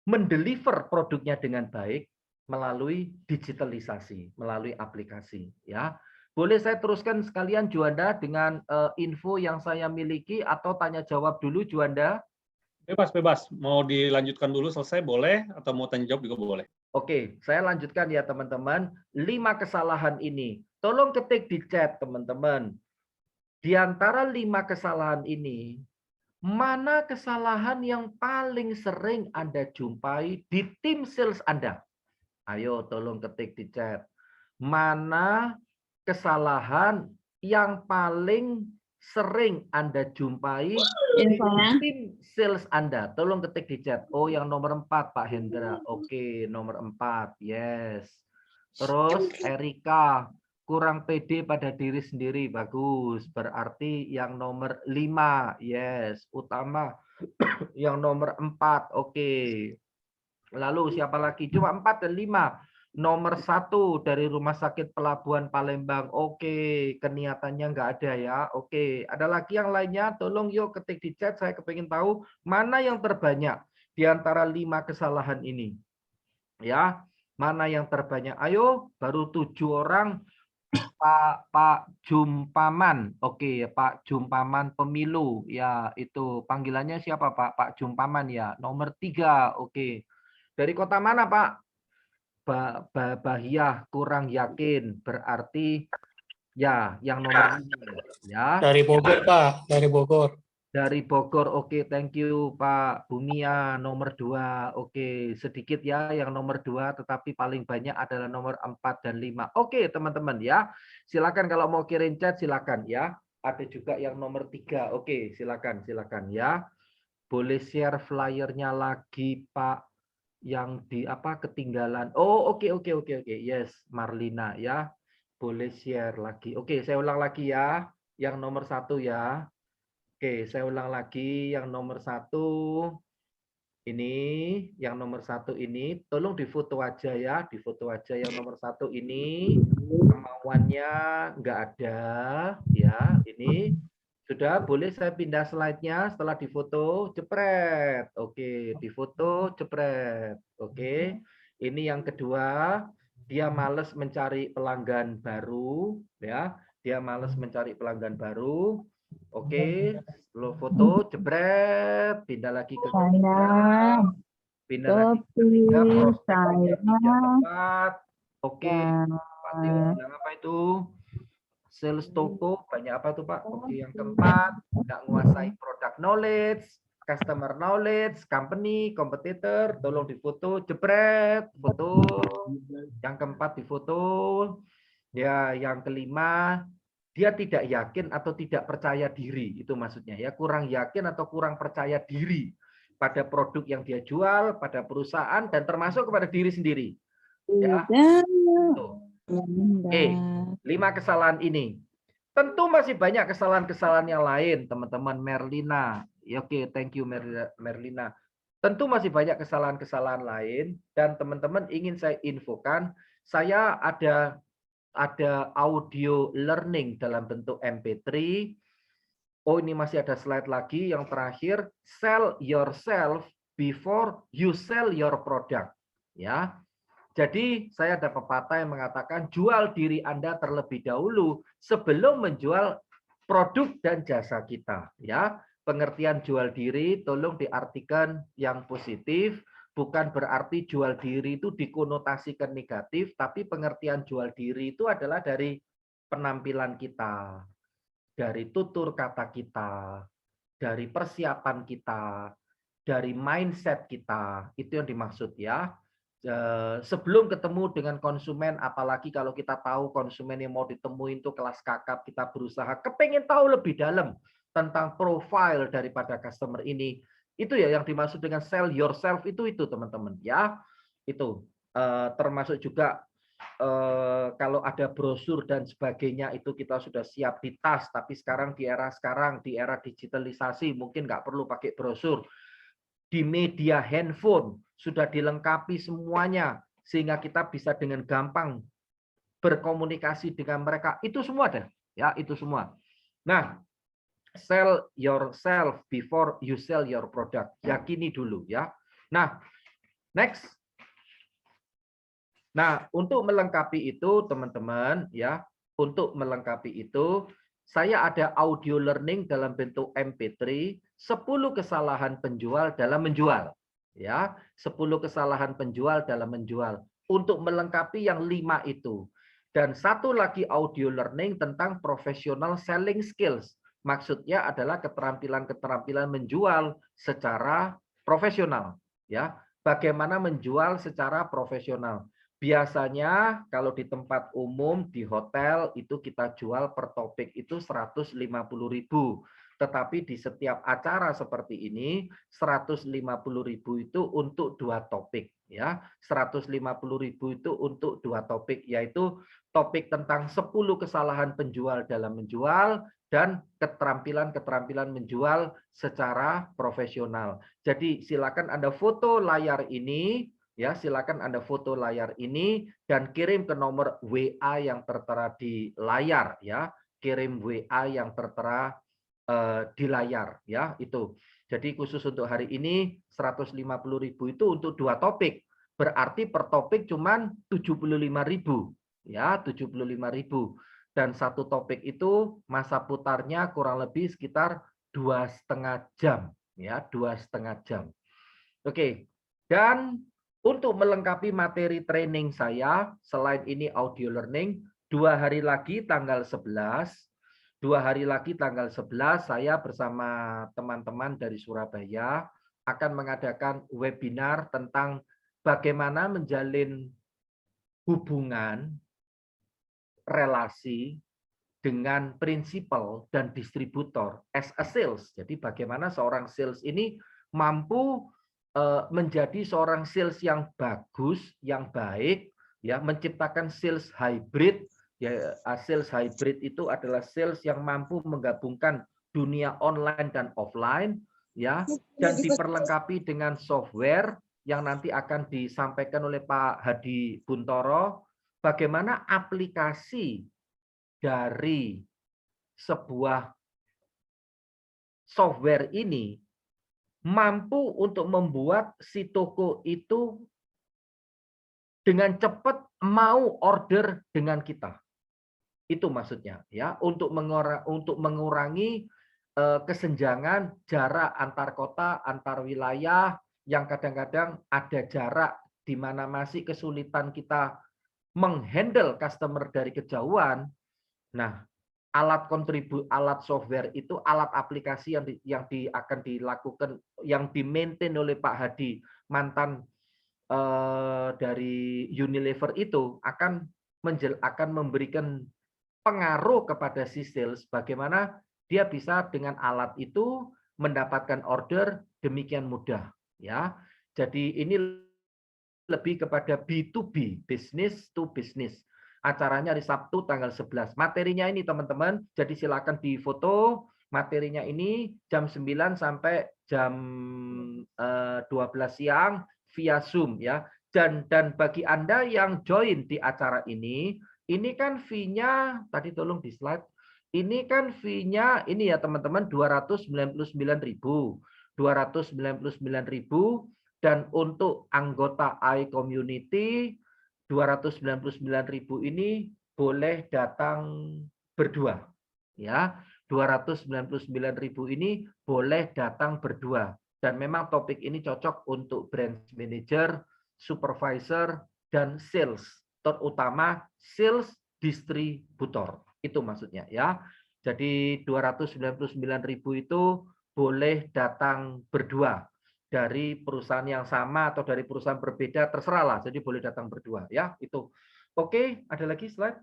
mendeliver produknya dengan baik melalui digitalisasi, melalui aplikasi. Ya, boleh saya teruskan sekalian Juanda dengan info yang saya miliki atau tanya jawab dulu Juanda? Bebas, bebas. Mau dilanjutkan dulu selesai boleh, atau mau tanya jawab juga boleh. Oke, saya lanjutkan ya teman-teman. 5 kesalahan ini, tolong ketik di chat teman-teman. Di antara 5 kesalahan ini, mana kesalahan yang paling sering Anda jumpai di tim sales Anda? Ayo tolong ketik di chat. Mana kesalahan yang paling sering Anda jumpai di tim sales Anda? Tolong ketik di chat. Oh, yang nomor 4 Pak Hendra. Oke, nomor 4. Yes. Terus Erika, kurang pede pada diri sendiri. Bagus. Berarti yang nomor 5. Yes. Utama yang nomor 4. Oke. Lalu siapa lagi? Cuma 4 dan 5. Nomor 1 dari Rumah Sakit Pelabuhan Palembang. Oke, keniatannya nggak ada ya. Oke, ada lagi yang lainnya? Tolong yuk ketik di chat. Saya kepingin tahu mana yang terbanyak di antara 5 kesalahan ini. Ya, mana yang terbanyak? Ayo, baru 7 orang. Pak Jumpaman. Oke, Pak Jumpaman Pemilu. Ya, itu panggilannya siapa Pak? Pak Jumpaman ya. Nomor 3. Oke. Dari kota mana Pak? Bahia, kurang yakin. Berarti ya yang nomor 5 ya. Dari Bogor Pak, dari Bogor. Dari Bogor. Oke, thank you Pak Bumia. Nomor 2. Oke, sedikit ya yang nomor 2, tetapi paling banyak adalah nomor 4 dan 5. Oke teman-teman ya. Silakan kalau mau kirim chat silakan ya. Ada juga yang nomor 3. Oke, silakan ya. Boleh share flyernya lagi Pak, yang di apa ketinggalan. Oh, oke. Yes, Marlina ya. Boleh share lagi. Oke, saya ulang lagi ya. Yang nomor 1 ya. Oke, saya ulang lagi yang nomor 1. Ini yang nomor 1 ini tolong difoto aja ya, difoto aja yang nomor 1 ini. Kemauannya nggak ada ya. Ini sudah, boleh saya pindah slide-nya setelah difoto, jepret. Oke, difoto, jepret. Oke. Ini yang kedua, dia males mencari pelanggan baru, ya. Dia males mencari pelanggan baru. Oke, lo foto, jepret, pindah lagi ke ketiga. Pindah lagi ke ketiga, prospeknya 3 tempat. Oke, pasti bilang apa itu? Sales toko banyak apa tuh Pak? Oke, yang keempat nggak menguasai product knowledge, customer knowledge, company, kompetitor, tolong difoto, jepret, foto. Yang keempat difoto. Ya, yang kelima dia tidak yakin atau tidak percaya diri, itu maksudnya ya, kurang yakin atau kurang percaya diri pada produk yang dia jual, pada perusahaan dan termasuk kepada diri sendiri. Ya. Oke, 5 kesalahan ini. Tentu masih banyak kesalahan-kesalahan yang lain, teman-teman. Merlina. Ya, oke, thank you Merlina. Tentu masih banyak kesalahan-kesalahan lain dan teman-teman ingin saya infokan, saya ada audio learning dalam bentuk MP3. Oh, ini masih ada slide lagi yang terakhir, sell yourself before you sell your product. Ya. Jadi saya ada pepatah yang mengatakan jual diri Anda terlebih dahulu sebelum menjual produk dan jasa kita. Ya, pengertian jual diri tolong diartikan yang positif, bukan berarti jual diri itu dikonotasikan negatif, tapi pengertian jual diri itu adalah dari penampilan kita, dari tutur kata kita, dari persiapan kita, dari mindset kita. Itu yang dimaksud ya. Sebelum ketemu dengan konsumen, apalagi kalau kita tahu konsumen yang mau ditemui itu kelas kakap, kita berusaha kepengen tahu lebih dalam tentang profil daripada customer ini. Itu ya yang dimaksud dengan sell yourself itu teman-teman ya. Itu termasuk juga kalau ada brosur dan sebagainya itu kita sudah siap di tas, tapi sekarang di era digitalisasi mungkin nggak perlu pakai brosur. Di media handphone sudah dilengkapi semuanya sehingga kita bisa dengan gampang berkomunikasi dengan mereka. Itu semua ada, ya, itu semua. Nah, sell yourself before you sell your product. Yakini dulu ya. Nah, next. Nah, untuk melengkapi itu teman-teman ya, untuk melengkapi itu saya ada audio learning dalam bentuk MP3, 10 kesalahan penjual dalam menjual. Ya, 10 kesalahan penjual dalam menjual. Untuk melengkapi yang 5 itu. Dan satu lagi audio learning tentang professional selling skills. Maksudnya adalah keterampilan-keterampilan menjual secara profesional. Ya, bagaimana menjual secara profesional. Biasanya kalau di tempat umum, di hotel, itu kita jual per topik itu 150.000. Tetapi di setiap acara seperti ini, 150.000 itu untuk 2 topik. Ya, 150.000 itu untuk 2 topik, yaitu topik tentang 10 kesalahan penjual dalam menjual, dan keterampilan-keterampilan menjual secara profesional. Jadi silakan Anda foto layar ini, ya silakan Anda foto layar ini dan kirim ke nomor WA yang tertera di layar, ya kirim WA yang tertera di layar, ya itu. Jadi khusus untuk hari ini 150.000 itu untuk 2 topik, berarti per topik cuman 75.000, ya 75.000. Dan 1 topik itu masa putarnya kurang lebih sekitar 2,5 jam, ya 2,5 jam. Oke, dan untuk melengkapi materi training saya, selain ini audio learning, 2 hari lagi tanggal 11, 2 hari lagi tanggal 11 saya bersama teman-teman dari Surabaya akan mengadakan webinar tentang bagaimana menjalin hubungan relasi dengan prinsipal dan distributor as a sales. Jadi bagaimana seorang sales ini mampu menjadi seorang sales yang bagus, yang baik, ya menciptakan sales hybrid. Ya, sales hybrid itu adalah sales yang mampu menggabungkan dunia online dan offline, ya, dan diperlengkapi dengan software yang nanti akan disampaikan oleh Pak Hadi Buntoro. Bagaimana aplikasi dari sebuah software ini mampu untuk membuat si toko itu dengan cepat mau order dengan kita. Itu maksudnya, ya, untuk mengurangi kesenjangan jarak antar kota, antar wilayah yang kadang-kadang ada jarak di mana masih kesulitan kita menghandle customer dari kejauhan. Nah, alat software itu, alat aplikasi yang akan dilakukan, yang dimaintain oleh Pak Hadi, mantan dari Unilever itu akan memberikan pengaruh kepada si sales, bagaimana dia bisa dengan alat itu mendapatkan order demikian mudah, ya. Jadi ini lebih kepada B2B, business to business. Acaranya hari Sabtu tanggal 11. Materinya ini teman-teman, jadi silakan difoto. Materinya ini jam 9 sampai jam 12 siang via Zoom, ya. Dan bagi Anda yang join di acara ini kan fee-nya, tadi tolong di slide. Ini kan fee-nya ini ya teman-teman 299.000. 299.000. Dan untuk anggota iCommunity 299.000 ini boleh datang berdua, ya. 299.000 ini boleh datang berdua, dan memang topik ini cocok untuk branch manager, supervisor, dan sales, terutama sales distributor. Itu maksudnya, ya. Jadi 299.000 itu boleh datang berdua. Dari perusahaan yang sama atau dari perusahaan berbeda, terserah lah. Jadi boleh datang berdua, ya itu. Oke, ada lagi slide?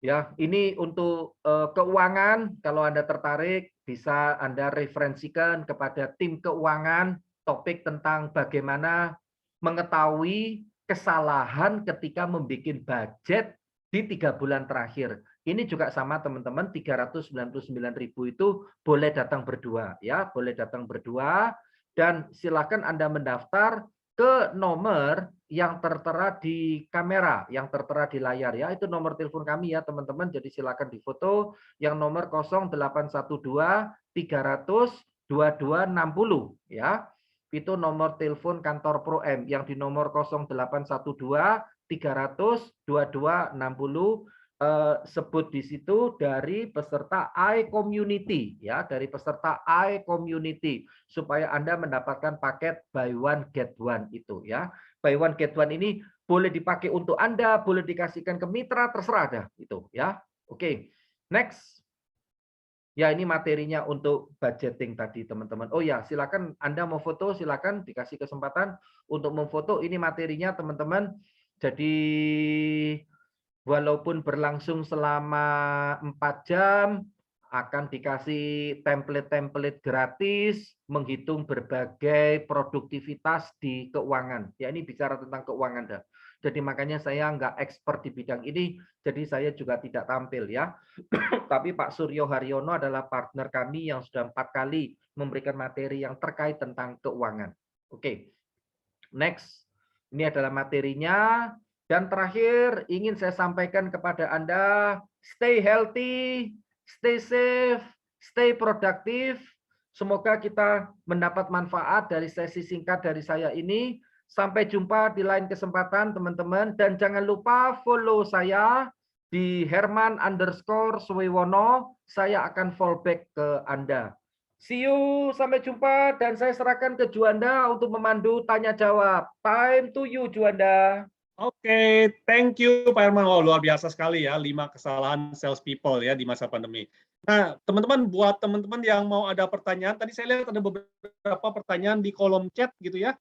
Ya, ini untuk keuangan. Kalau Anda tertarik, bisa Anda referensikan kepada tim keuangan topik tentang bagaimana mengetahui kesalahan ketika membuat budget di 3 bulan terakhir. Ini juga sama teman-teman, 399.000 itu boleh datang berdua, ya, boleh datang berdua. Dan silakan Anda mendaftar ke nomor yang tertera di kamera, yang tertera di layar ya. Itu nomor telepon kami ya teman-teman. Jadi silakan difoto yang nomor 0812 300 2260 ya. Itu nomor telepon kantor Pro M yang di nomor 0812 300 2260 sebut di situ dari peserta iCommunity ya, dari peserta iCommunity supaya Anda mendapatkan paket buy one get one itu ya. Buy one get one ini boleh dipakai untuk Anda, boleh dikasihkan ke mitra, terserah ada itu ya. Oke. Next. Ya, ini materinya untuk budgeting tadi, teman-teman. Oh ya, silakan Anda mau foto, silakan dikasih kesempatan untuk memfoto. Ini materinya, teman-teman. Jadi walaupun berlangsung selama 4 jam, akan dikasih template-template gratis, menghitung berbagai produktivitas di keuangan. Ya, ini bicara tentang keuangan dah. Jadi makanya saya nggak expert di bidang ini, jadi saya juga tidak tampil ya. Tapi Pak Suryo Haryono adalah partner kami yang sudah 4 kali memberikan materi yang terkait tentang keuangan. Oke, next. Ini adalah materinya. Dan terakhir, ingin saya sampaikan kepada Anda, stay healthy, stay safe, stay productive. Semoga kita mendapat manfaat dari sesi singkat dari saya ini. Sampai jumpa di lain kesempatan, teman-teman. Dan jangan lupa follow saya di Herman_Swewono. Saya akan fallback ke Anda. See you, sampai jumpa. Dan saya serahkan ke Juanda untuk memandu tanya jawab. Time to you, Juanda. Oke, thank you Pak Herman. Oh, luar biasa sekali ya, 5 kesalahan sales people ya di masa pandemi. Nah, teman-teman, buat teman-teman yang mau ada pertanyaan, tadi saya lihat ada beberapa pertanyaan di kolom chat gitu ya.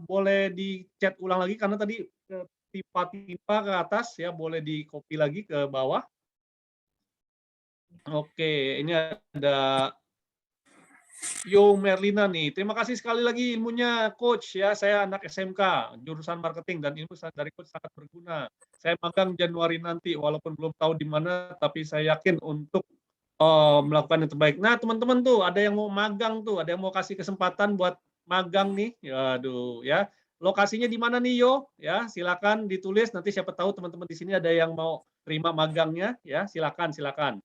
Boleh di chat ulang lagi karena tadi tiba-tiba ke atas ya, boleh di copy lagi ke bawah. Oke, ini ada Yo Merlina nih, terima kasih sekali lagi ilmunya Coach ya. Saya anak SMK jurusan marketing dan ilmu dari Coach sangat berguna. Saya magang Januari nanti walaupun belum tahu di mana, tapi saya yakin untuk melakukan yang terbaik. Nah teman-teman tuh ada yang mau magang tuh, ada yang mau kasih kesempatan buat magang nih. Aduh ya, lokasinya di mana nih Yo? Ya silakan ditulis. Nanti siapa tahu teman-teman di sini ada yang mau terima magangnya ya. Silakan silakan.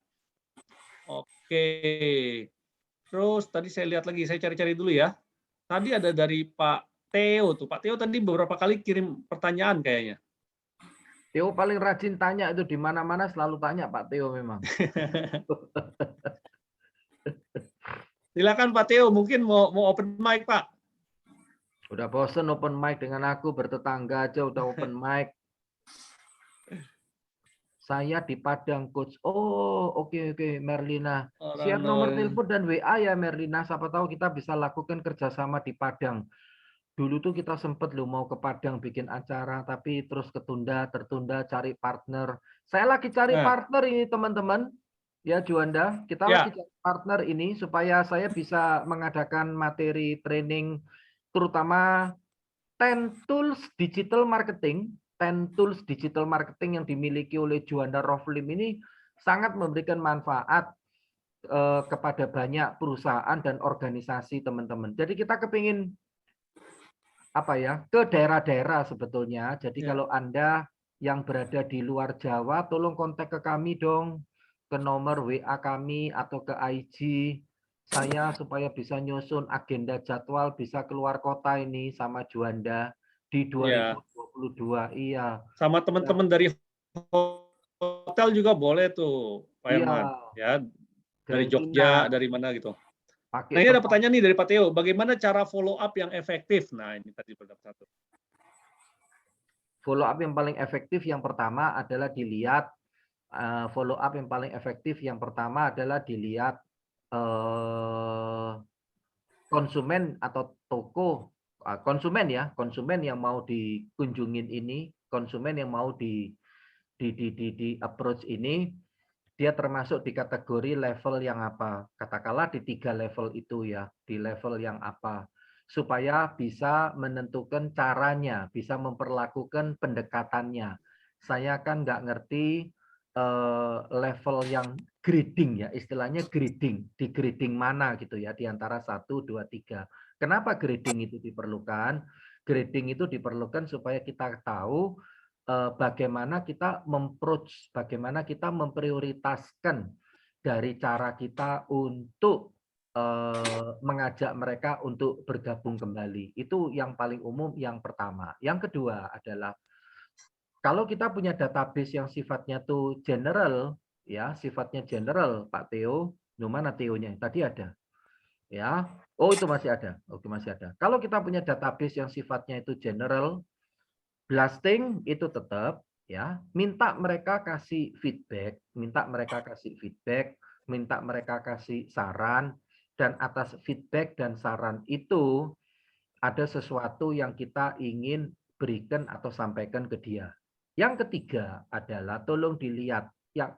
Oke. Terus tadi saya lihat lagi, saya cari-cari dulu ya. Tadi ada dari Pak Theo tuh. Pak Theo tadi beberapa kali kirim pertanyaan kayaknya. Theo paling rajin tanya itu di mana-mana selalu tanya Pak Theo memang. Silakan Pak Theo, mungkin mau open mic Pak. Udah bosen open mic dengan aku, bertetangga aja udah open mic. Saya di Padang, Coach. Oh, oke, Merlina. Share nomor telepon dan WA ya, Merlina. Siapa tahu kita bisa lakukan kerjasama di Padang. Dulu tuh kita sempat loh mau ke Padang bikin acara, tapi terus tertunda, cari partner. Saya lagi cari partner ini, teman-teman. Ya, Juanda. Kita lagi cari partner ini supaya saya bisa mengadakan materi training, terutama 10 tools digital marketing. 10 tools digital marketing yang dimiliki oleh Juanda Roflim ini sangat memberikan manfaat kepada banyak perusahaan dan organisasi, teman-teman. Jadi kita kepingin ke daerah-daerah sebetulnya. Jadi kalau Anda yang berada di luar Jawa, tolong kontak ke kami dong, ke nomor WA kami atau ke IG saya supaya bisa nyusun agenda jadwal bisa keluar kota ini sama Juanda di 2022. Iya. Sama teman-teman dari hotel juga boleh tuh, Pak Herman. Ya, dari Jogja, dari mana gitu. Nah, ini ada pertanyaan nih dari Pak Theo, bagaimana cara follow up yang efektif? Nah, ini tadi satu. Follow up yang paling efektif yang pertama adalah dilihat konsumen atau toko konsumen yang mau dikunjungin ini, konsumen yang mau di approach ini, dia termasuk di kategori level yang apa? Katakanlah di 3 level itu ya, di level yang apa? Supaya bisa menentukan caranya, bisa memperlakukan pendekatannya. Saya kan nggak ngerti level yang grading ya, istilahnya grading, di grading mana gitu ya, di antara 1, 2, 3. Kenapa grading itu diperlukan? Grading itu diperlukan supaya kita tahu bagaimana kita bagaimana kita memprioritaskan dari cara kita untuk mengajak mereka untuk bergabung kembali. Itu yang paling umum yang pertama. Yang kedua adalah kalau kita punya database yang sifatnya tuh general, ya sifatnya general, Pak Theo, mana Theo-nya? Tadi ada, ya. Oh itu masih ada, oke masih ada. Kalau kita punya database yang sifatnya itu general, blasting itu tetap, ya. Minta mereka kasih feedback, minta mereka kasih saran, dan atas feedback dan saran itu ada sesuatu yang kita ingin berikan atau sampaikan ke dia. Yang ketiga adalah tolong dilihat yang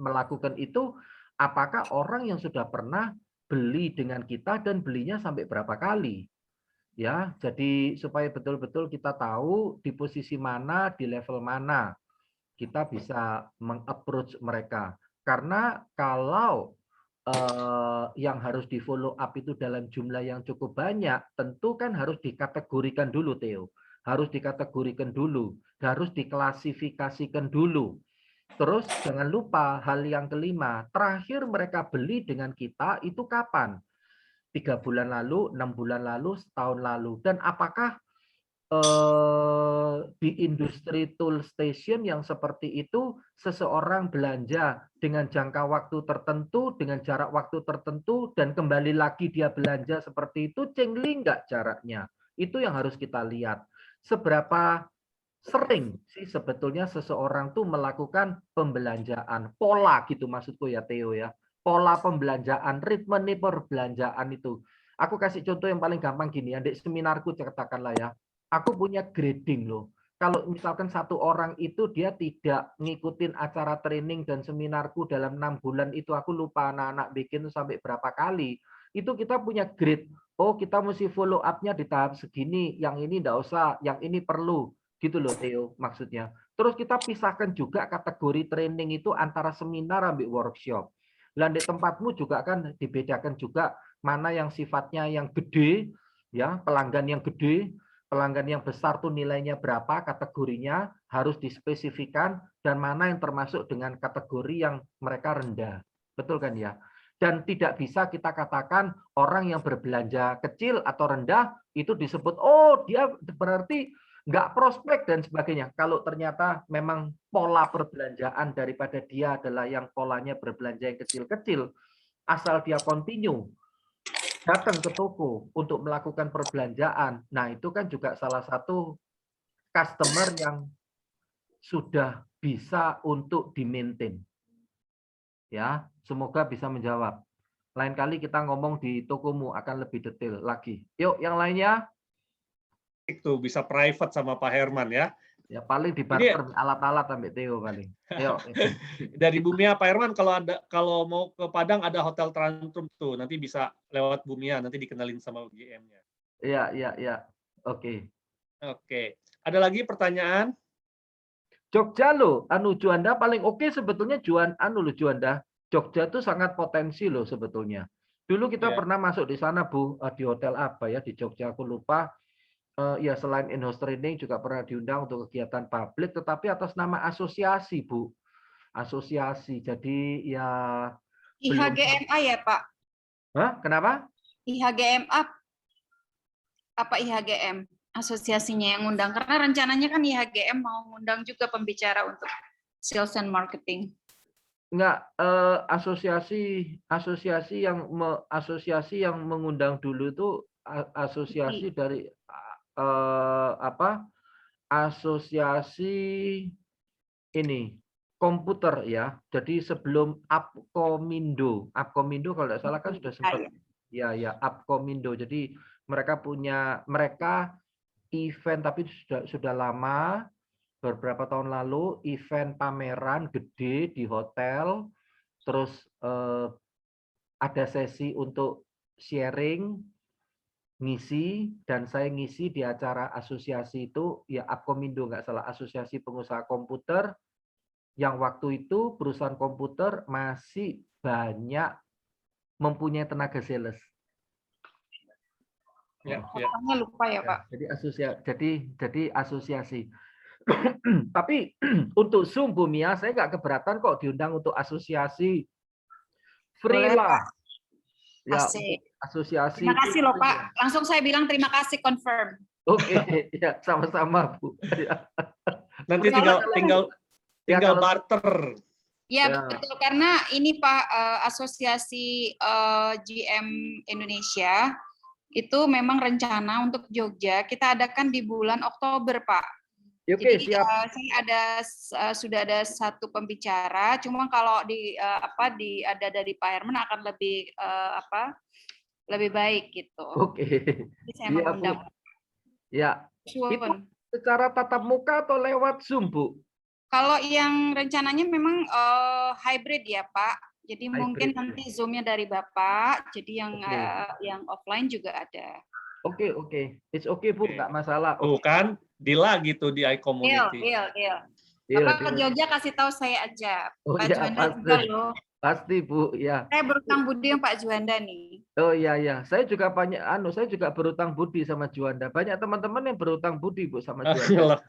melakukan itu apakah orang yang sudah pernah beli dengan kita dan belinya sampai berapa kali. Ya, jadi supaya betul-betul kita tahu di posisi mana, di level mana kita bisa meng-approach mereka. Karena kalau yang harus di follow up itu dalam jumlah yang cukup banyak, tentu kan harus dikategorikan dulu, Theo. Harus dikategorikan dulu, harus diklasifikasikan dulu. Terus jangan lupa hal yang kelima, terakhir mereka beli dengan kita itu kapan? 3 bulan lalu, 6 bulan lalu, setahun lalu. Dan apakah di industri tool station yang seperti itu seseorang belanja dengan jangka waktu tertentu, dengan jarak waktu tertentu, dan kembali lagi dia belanja seperti itu, cengli nggak jaraknya? Itu yang harus kita lihat. Seberapa sering sih sebetulnya seseorang tuh melakukan pembelanjaan, pola gitu maksudku ya Theo ya, pola pembelanjaan, ritme nih perbelanjaan itu. Aku kasih contoh yang paling gampang gini ya, di seminarku katakanlah ya, aku punya grading loh. Kalau misalkan satu orang itu dia tidak ngikutin acara training dan seminarku dalam 6 bulan itu, aku lupa anak-anak bikin sampai berapa kali, itu kita punya grade. Oh kita mesti follow up-nya di tahap segini, yang ini enggak usah, yang ini perlu. Gitu loh Theo maksudnya. Terus kita pisahkan juga kategori training itu antara seminar ambil workshop. Dan di tempatmu juga kan dibedakan juga mana yang sifatnya yang gede, ya pelanggan yang gede, pelanggan yang besar tuh nilainya berapa, kategorinya harus dispesifikan, dan mana yang termasuk dengan kategori yang mereka rendah. Betul kan ya? Dan tidak bisa kita katakan orang yang berbelanja kecil atau rendah itu disebut, oh dia berarti nggak prospek dan sebagainya. Kalau ternyata memang pola perbelanjaan daripada dia adalah yang polanya berbelanja yang kecil-kecil, asal dia continue datang ke toko untuk melakukan perbelanjaan, nah itu kan juga salah satu customer yang sudah bisa untuk di-maintain. Ya, semoga bisa menjawab. Lain kali kita ngomong di tokomu akan lebih detail lagi. Yuk, yang lainnya. Itu bisa private sama Pak Herman ya. Ya paling di barter alat-alat sampai Theo paling. Yuk. Dari Bumia Pak Herman kalau mau ke Padang ada Hotel Trantrum tuh, nanti bisa lewat Bumia, nanti dikenalin sama GM-nya. Iya. Oke. Oke. Ada lagi pertanyaan? Jogja loh, Juanda paling oke sebetulnya Juanda. Jogja tuh sangat potensi loh sebetulnya. Dulu kita pernah masuk di sana Bu, di hotel apa ya di Jogja aku lupa. Ya selain in-house training juga pernah diundang untuk kegiatan publik, tetapi atas nama asosiasi Bu, asosiasi. Jadi ya IHGMA ya Pak? Hah? Kenapa? IHGMA apa IHGM? Asosiasinya yang ngundang karena rencananya kan IHGM mau ngundang juga pembicara untuk sales and marketing. Enggak, asosiasi yang mengundang dulu itu asosiasi dari asosiasi ini komputer ya. Jadi sebelum Apkomindo kalau tidak salah kan sudah sempat ya Apkomindo. Jadi mereka event tapi sudah lama, beberapa tahun lalu event pameran gede di hotel, terus ada sesi untuk sharing, ngisi, dan saya ngisi di acara asosiasi itu ya Apkomindo nggak salah, asosiasi pengusaha komputer, yang waktu itu perusahaan komputer masih banyak mempunyai tenaga sales. Ya, ya. Kotanya lupa ya, Pak. Jadi asosiasi. Tapi untuk Zoom Bu Mia, saya nggak keberatan kok diundang untuk asosiasi. Free Boleh, lah. Ya, Asik. asosiasi. Terima kasih loh, free. Pak. Langsung saya bilang terima kasih, confirm. Oke, ya sama-sama Bu. Ya. Nanti tinggal kalau- barter. Ya, Ya. betul. Karena ini Pak, Asosiasi GM Indonesia, itu memang rencana untuk Jogja kita adakan di bulan Oktober, Pak. Oke, Jadi siap. saya sudah ada satu pembicara, cuma kalau ada dari Pak Herman akan lebih lebih baik gitu. Oke. Jadi saya Iya, Bu. mengundang. Ya. Itu secara tatap muka atau lewat Zoom, Bu? Kalau yang rencananya memang hybrid ya, Pak. Jadi mungkin Hybrid, nanti Zoom-nya dari Bapak, jadi Oke. yang offline juga ada. Oke. It's okay, Bu, Oke. nggak masalah. Tuh kan, deal lagi tuh di iCommunity. Deal. Deal, Bapak ke deal. Jogja kasih tahu saya aja. Oh, Pak iya, Juanda pasti. juga loh. Pasti, Bu, ya. Saya berutang budi yang Pak Juanda nih. Oh iya. Saya juga saya juga berutang budi sama Juanda. Banyak teman-teman yang berutang budi, Bu, sama Juanda.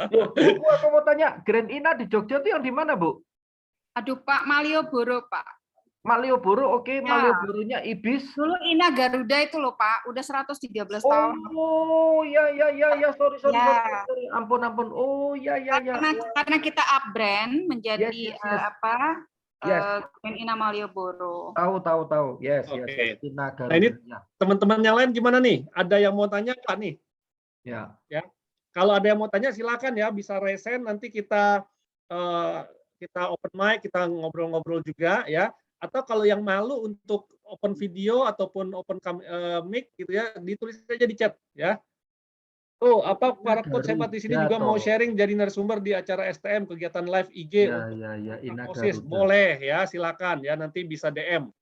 Bu, aku mau tanya, Grand Ina di Jogja itu yang di mana, Bu? Aduh, Pak, Malioboro, Pak. Malioboro, oke. Ya. Malioboronya Ibis. Dulu Ina Garuda itu loh, Pak. Udah 113 tahun. Oh, ya. Sorry. Ya. Sorry. Ampun. Oh, ya. Karena kita up brand menjadi Yes. Grand Ina Malioboro. Tahu. Yes. Oke. Ina Garuda. Nah, ini ya. teman-teman yang lain gimana nih? Ada yang mau tanya nggak nih? Ya. Kalau ada yang mau tanya silakan ya, bisa raise hand, nanti kita open mic, kita ngobrol-ngobrol juga ya. Atau kalau yang malu untuk open video ataupun open mic gitu ya, ditulis aja di chat ya. Tuh, para coach hebat di sini juga mau sharing jadi narasumber di acara STM kegiatan live IG Ya. Ina OSIS. Garuda. Boleh ya, silakan ya, nanti bisa DM.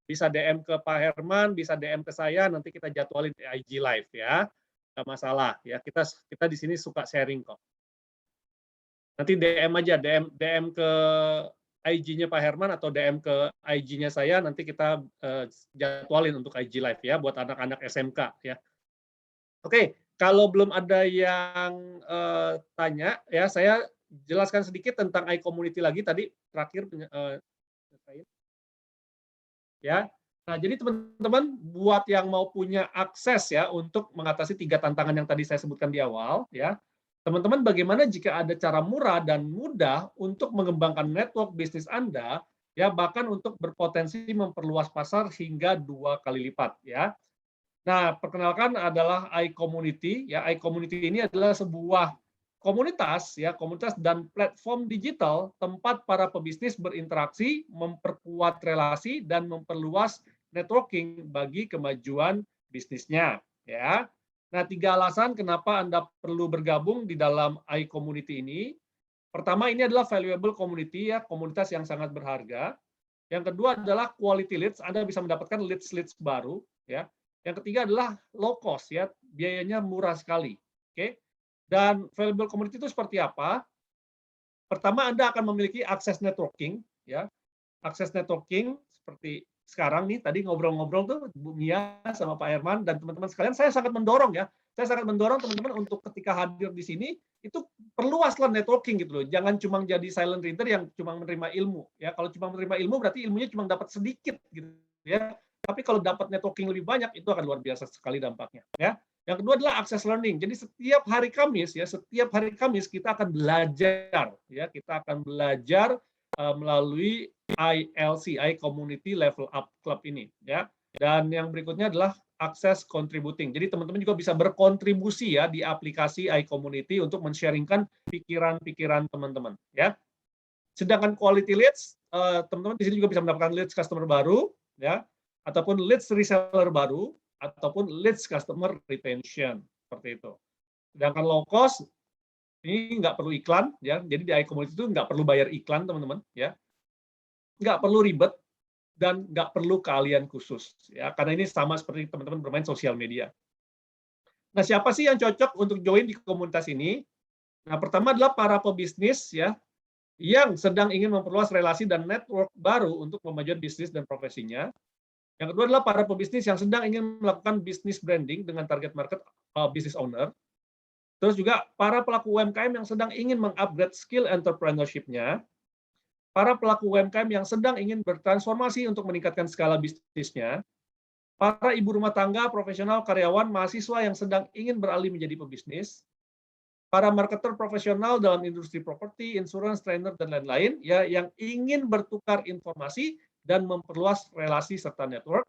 Bisa DM ke Pak Herman, bisa DM ke saya, nanti kita jadwalin di IG live ya. Nggak masalah ya, kita di sini suka sharing kok. Nanti DM aja, DM ke IG-nya Pak Herman atau DM ke IG-nya saya, nanti kita jadwalin untuk IG live ya buat anak-anak SMK ya. Oke, kalau belum ada yang tanya ya, saya jelaskan sedikit tentang iCommunity lagi tadi terakhir ya. Nah, jadi teman-teman buat yang mau punya akses ya untuk mengatasi 3 tantangan yang tadi saya sebutkan di awal ya. Teman-teman, bagaimana jika ada cara murah dan mudah untuk mengembangkan network bisnis Anda ya, bahkan untuk berpotensi memperluas pasar hingga 2 kali lipat ya. Nah, perkenalkan adalah iCommunity ya. iCommunity ini adalah sebuah komunitas dan platform digital tempat para pebisnis berinteraksi, memperkuat relasi dan memperluas networking bagi kemajuan bisnisnya ya. Nah, 3 alasan kenapa Anda perlu bergabung di dalam iCommunity ini. Pertama, ini adalah valuable community ya, komunitas yang sangat berharga. Yang kedua adalah quality leads, Anda bisa mendapatkan leads baru ya. Yang ketiga adalah low cost ya, biayanya murah sekali. Oke. Dan valuable community itu seperti apa? Pertama, Anda akan memiliki akses networking ya. Akses networking seperti sekarang nih, tadi ngobrol-ngobrol tuh Bu Mia sama Pak Herman dan teman-teman sekalian, saya sangat mendorong ya. Saya sangat mendorong teman-teman untuk ketika hadir di sini itu perluaslah networking gitu loh. Jangan cuma jadi silent reader yang cuma menerima ilmu ya. Kalau cuma menerima ilmu berarti ilmunya cuma dapat sedikit gitu ya. Tapi kalau dapat networking lebih banyak itu akan luar biasa sekali dampaknya ya. Yang kedua adalah access learning. Jadi setiap hari Kamis kita akan belajar ya. Kita akan belajar melalui ILC, iCommunity Level Up Club ini ya. Dan yang berikutnya adalah akses contributing. Jadi teman-teman juga bisa berkontribusi ya di aplikasi iCommunity untuk men-sharingkan pikiran-pikiran teman-teman ya. Sedangkan quality leads, teman-teman di sini juga bisa mendapatkan leads customer baru ya, ataupun leads reseller baru, ataupun leads customer retention seperti itu. Sedangkan low cost ini nggak perlu iklan ya. Jadi di iCommunity itu nggak perlu bayar iklan teman-teman ya. Nggak perlu ribet dan nggak perlu keahlian khusus ya, karena ini sama seperti teman-teman bermain sosial media. Nah, siapa sih yang cocok untuk join di komunitas ini? Nah, pertama adalah para pebisnis ya yang sedang ingin memperluas relasi dan network baru untuk memajukan bisnis dan profesinya. Yang kedua adalah para pebisnis yang sedang ingin melakukan business branding dengan target market business owner. Terus juga para pelaku UMKM yang sedang ingin mengupgrade skill entrepreneurship-nya, para pelaku UMKM yang sedang ingin bertransformasi untuk meningkatkan skala bisnisnya, para ibu rumah tangga, profesional, karyawan, mahasiswa yang sedang ingin beralih menjadi pebisnis, para marketer profesional dalam industri properti, insurance, trainer, dan lain-lain, ya, yang ingin bertukar informasi dan memperluas relasi serta network,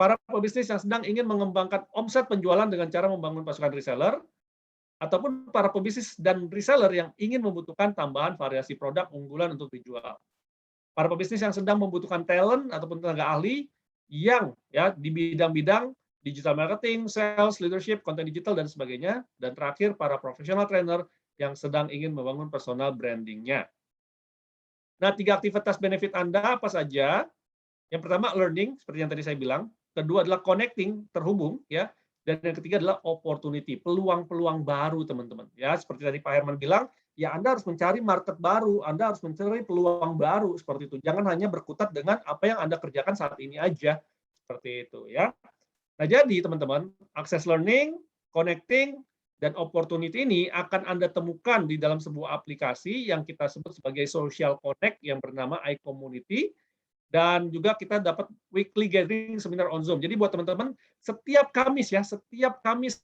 para pebisnis yang sedang ingin mengembangkan omset penjualan dengan cara membangun pasukan reseller, ataupun para pebisnis dan reseller yang ingin membutuhkan tambahan variasi produk unggulan untuk dijual. Para pebisnis yang sedang membutuhkan talent ataupun tenaga ahli yang ya di bidang-bidang digital marketing, sales, leadership, konten digital, dan sebagainya. Dan terakhir, para professional trainer yang sedang ingin membangun personal branding-nya. Nah, 3 aktivitas benefit Anda apa saja? Yang pertama, learning, seperti yang tadi saya bilang. Kedua adalah connecting, terhubung, ya. Dan yang ketiga adalah opportunity, peluang-peluang baru, teman-teman. Ya, seperti tadi Pak Herman bilang, ya Anda harus mencari market baru, Anda harus mencari peluang baru, seperti itu. Jangan hanya berkutat dengan apa yang Anda kerjakan saat ini aja, seperti itu, ya. Nah, jadi teman-teman, access learning, connecting, dan opportunity ini akan Anda temukan di dalam sebuah aplikasi yang kita sebut sebagai social connect yang bernama iCommunity. Dan juga kita dapat weekly gathering seminar on Zoom. Jadi buat teman-teman, setiap Kamis ya, setiap Kamis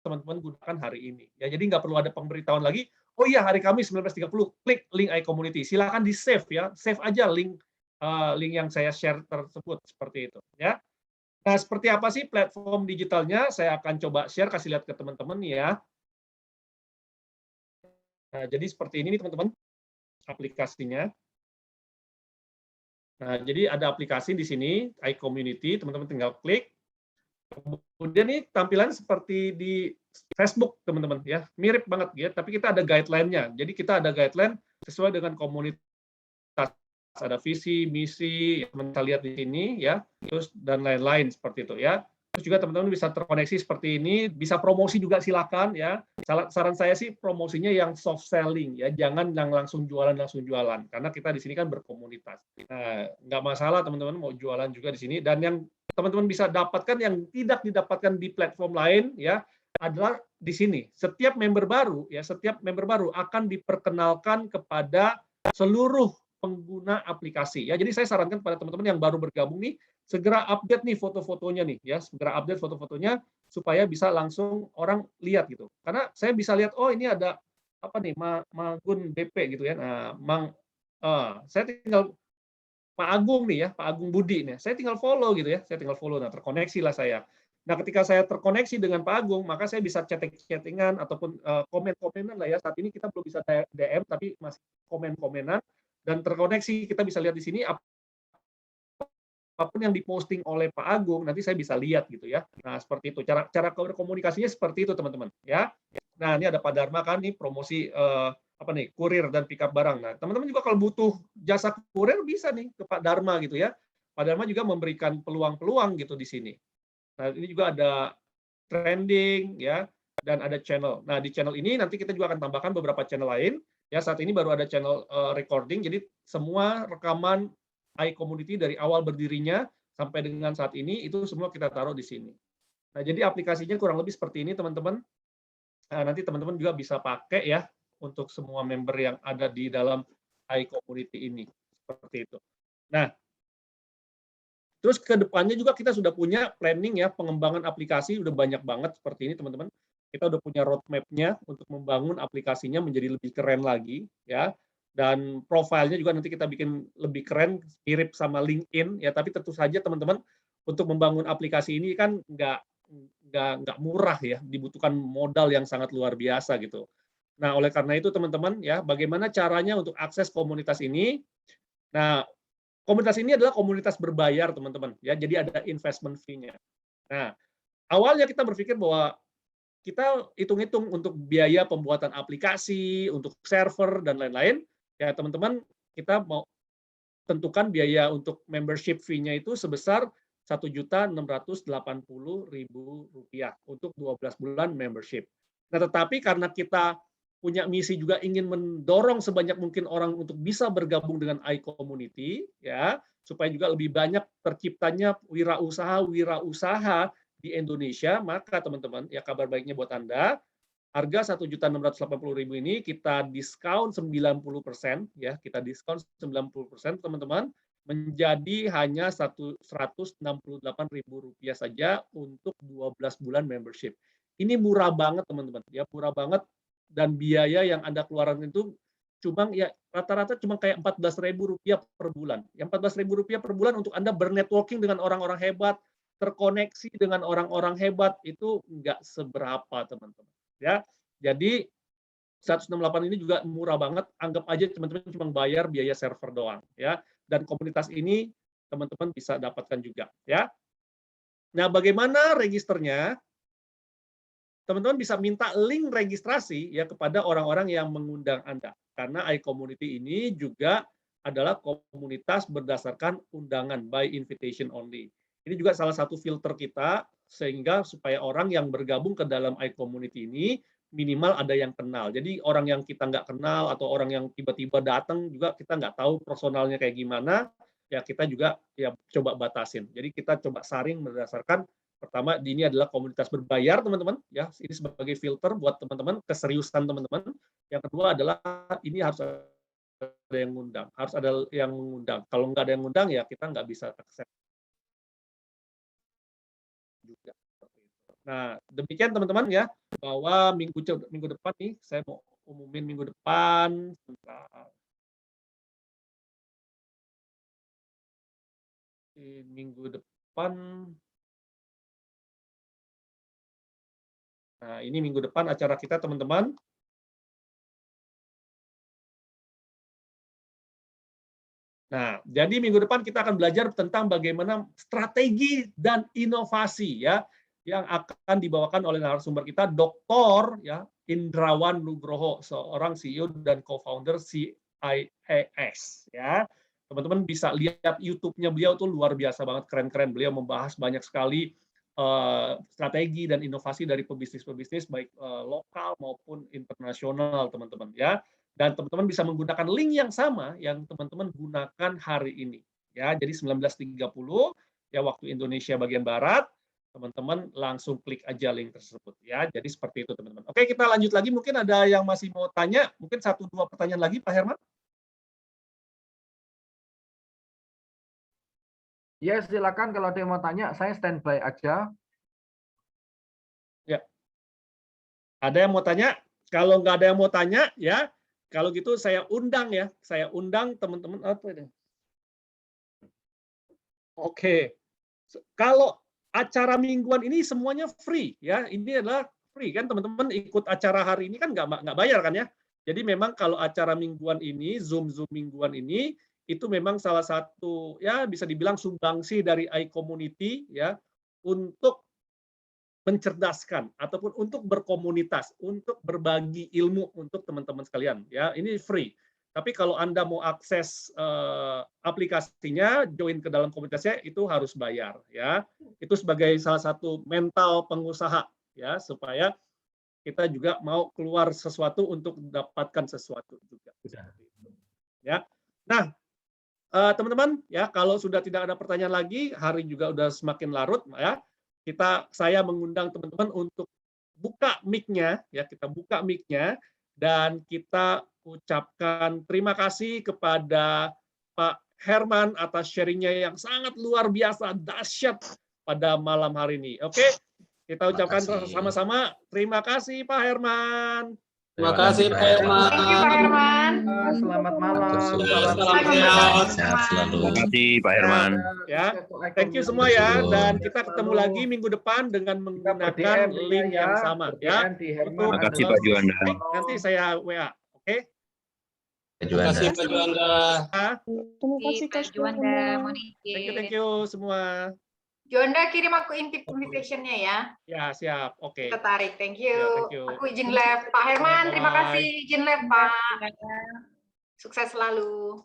teman-teman gunakan hari ini. Ya, jadi nggak perlu ada pemberitahuan lagi. Oh iya, hari Kamis 19.30, klik link iCommunity. Silakan di save ya, save aja link yang saya share tersebut seperti itu. Ya. Nah, seperti apa sih platform digitalnya? Saya akan coba share, kasih lihat ke teman-teman ya. Nah, jadi seperti ini nih teman-teman aplikasinya. Nah, jadi ada aplikasi di sini, iCommunity, teman-teman tinggal klik. Kemudian ini tampilan seperti di Facebook, teman-teman ya. Mirip banget ya, tapi kita ada guideline-nya. Jadi kita ada guideline sesuai dengan komunitas. Ada visi, misi, yang kita lihat di sini ya, terus dan lain-lain seperti itu ya. Terus juga teman-teman bisa terkoneksi seperti ini, bisa promosi juga silakan ya. Saran saya sih promosinya yang soft selling ya, jangan yang langsung jualan karena kita di sini kan berkomunitas. Nah, nggak masalah teman-teman mau jualan juga di sini, dan yang teman-teman bisa dapatkan yang tidak didapatkan di platform lain ya adalah di sini. Setiap member baru akan diperkenalkan kepada seluruh pengguna aplikasi ya. Jadi saya sarankan kepada teman-teman yang baru bergabung nih, segera update nih foto-fotonya nih ya, segera update foto-fotonya supaya bisa langsung orang lihat gitu. Karena saya bisa lihat, oh ini ada apa nih, Magun BP gitu ya. Nah, saya tinggal Pak Agung nih ya, Pak Agung Budi nih. Saya tinggal follow gitu ya, saya tinggal follow. Nah, terkoneksi lah saya. Nah, ketika saya terkoneksi dengan Pak Agung, maka saya bisa chatting-chattingan ataupun komen-komenan lah ya. Saat ini kita belum bisa DM, tapi masih komen-komenan dan terkoneksi. Kita bisa lihat di sini apapun yang diposting oleh Pak Agung, nanti saya bisa lihat gitu ya. Nah, seperti itu. Cara komunikasinya seperti itu, teman-teman. Ya. Nah, ini ada Pak Dharma kan nih promosi kurir dan pick up barang. Nah, teman-teman juga kalau butuh jasa kurir bisa nih ke Pak Dharma gitu ya. Pak Dharma juga memberikan peluang-peluang gitu di sini. Nah, ini juga ada trending ya, dan ada channel. Nah, di channel ini nanti kita juga akan tambahkan beberapa channel lain. Ya, saat ini baru ada channel recording, jadi semua rekaman iCommunity dari awal berdirinya sampai dengan saat ini itu semua kita taruh di sini. Nah, jadi aplikasinya kurang lebih seperti ini, teman-teman. Nah, nanti teman-teman juga bisa pakai ya untuk semua member yang ada di dalam iCommunity ini, seperti itu. Nah, terus ke depannya juga kita sudah punya planning ya, pengembangan aplikasi udah banyak banget seperti ini, teman-teman. Kita udah punya roadmap-nya untuk membangun aplikasinya menjadi lebih keren lagi ya. Dan profilnya juga nanti kita bikin lebih keren, mirip sama LinkedIn ya, tapi tentu saja teman-teman untuk membangun aplikasi ini kan nggak murah ya, dibutuhkan modal yang sangat luar biasa gitu. Nah, oleh karena itu teman-teman ya, bagaimana caranya untuk akses komunitas ini? Nah, komunitas ini adalah komunitas berbayar, teman-teman. Ya, jadi ada investment fee-nya. Nah, awalnya kita berpikir bahwa kita hitung-hitung untuk biaya pembuatan aplikasi, untuk server dan lain-lain. Ya, teman-teman, kita mau tentukan biaya untuk membership fee-nya itu sebesar Rp1.680.000 untuk 12 bulan membership. Nah, tetapi karena kita punya misi juga ingin mendorong sebanyak mungkin orang untuk bisa bergabung dengan iCommunity, ya, supaya juga lebih banyak terciptanya wirausaha di Indonesia, maka teman-teman, ya kabar baiknya buat Anda, harga 1.680.000 ini kita diskon 90%, ya, kita diskon 90%, teman-teman, menjadi hanya Rp168.000 saja untuk 12 bulan membership. Ini murah banget, teman-teman, ya, murah banget, dan biaya yang Anda keluarkan itu cuma ya rata-rata cuma kayak Rp14.000 per bulan. Yang Rp14.000 per bulan untuk Anda bernetworking dengan orang-orang hebat, terkoneksi dengan orang-orang hebat, itu nggak seberapa, teman-teman. Ya, jadi 168 ini juga murah banget. Anggap aja teman-teman cuma bayar biaya server doang, ya. Dan komunitas ini teman-teman bisa dapatkan juga, ya. Nah, bagaimana registernya? Teman-teman bisa minta link registrasi ya kepada orang-orang yang mengundang Anda. Karena iCommunity ini juga adalah komunitas berdasarkan undangan, by invitation only. Ini juga salah satu filter kita, sehingga supaya orang yang bergabung ke dalam iCommunity ini minimal ada yang kenal. Jadi orang yang kita nggak kenal atau orang yang tiba-tiba datang juga kita nggak tahu personalnya kayak gimana, ya kita juga ya coba batasin. Jadi kita coba saring berdasarkan, pertama ini adalah komunitas berbayar, teman-teman, ya ini sebagai filter buat teman-teman, keseriusan teman-teman. Yang kedua adalah ini harus ada yang ngundang, harus ada yang mengundang. Kalau nggak ada yang ngundang ya kita nggak bisa akses juga. Nah, demikian teman-teman ya, bahwa minggu depan nih, saya mau umumin minggu depan. Minggu depan, nah ini minggu depan acara kita teman-teman. Nah, jadi minggu depan kita akan belajar tentang bagaimana strategi dan inovasi ya yang akan dibawakan oleh narasumber kita, Dr. ya Indrawan Nugroho, seorang CEO dan co-founder CIAS ya. Teman-teman bisa lihat YouTube-nya beliau tuh luar biasa banget, keren-keren. Beliau membahas banyak sekali strategi dan inovasi dari pebisnis-pebisnis baik lokal maupun internasional, teman-teman ya. Dan teman-teman bisa menggunakan link yang sama yang teman-teman gunakan hari ini ya. Jadi 19.30 ya waktu Indonesia bagian barat, teman-teman langsung klik aja link tersebut ya. Jadi seperti itu teman-teman. Oke, kita lanjut lagi. Mungkin ada yang masih mau tanya, mungkin 1-2 pertanyaan lagi Pak Herman. Ya, silakan kalau ada yang mau tanya, saya standby aja. Ya. Ada yang mau tanya? Kalau nggak ada yang mau tanya ya, kalau gitu saya undang ya. Saya undang teman-teman apa ini? Oke. Kalau acara mingguan ini semuanya free ya. Ini adalah free kan teman-teman, ikut acara hari ini kan nggak bayar kan ya. Jadi memang kalau acara mingguan ini, Zoom mingguan ini, itu memang salah satu ya bisa dibilang sumbangsi dari iCommunity ya untuk mencerdaskan ataupun untuk berkomunitas, untuk berbagi ilmu untuk teman-teman sekalian ya. Ini free. Tapi kalau Anda mau akses aplikasinya, join ke dalam komunitasnya, itu harus bayar ya. Itu sebagai salah satu mental pengusaha ya, supaya kita juga mau keluar sesuatu untuk mendapatkan sesuatu juga. Ya. Nah, teman-teman ya, kalau sudah tidak ada pertanyaan lagi, hari juga udah semakin larut ya. Saya mengundang teman-teman untuk buka mic-nya ya, kita buka mic-nya dan kita ucapkan terima kasih kepada Pak Herman atas sharing-nya yang sangat luar biasa, dahsyat pada malam hari ini. Oke, kita ucapkan sama-sama terima kasih Pak Herman. Terima kasih Pak Herman. Thank you Pak Herman. Selamat malam. Salam sehat. sehat selalu. Terima kasih Pak Herman. Ya, thank you semua ya, dan kita ketemu lagi minggu depan dengan menggunakan link yang sama ya. Terima kasih Pak Juanda. Nanti saya WA, oke? Terima kasih Pak Juanda. Terima kasih Pak Juanda, Monique. Thank you semua. Juanda kirim aku invitation-nya ya. Ya, siap. Oke. Tertarik. Thank you. Ya, thank you. Aku izin live. Pak Herman, terima Bye. kasih izin live Pak. Sukses selalu.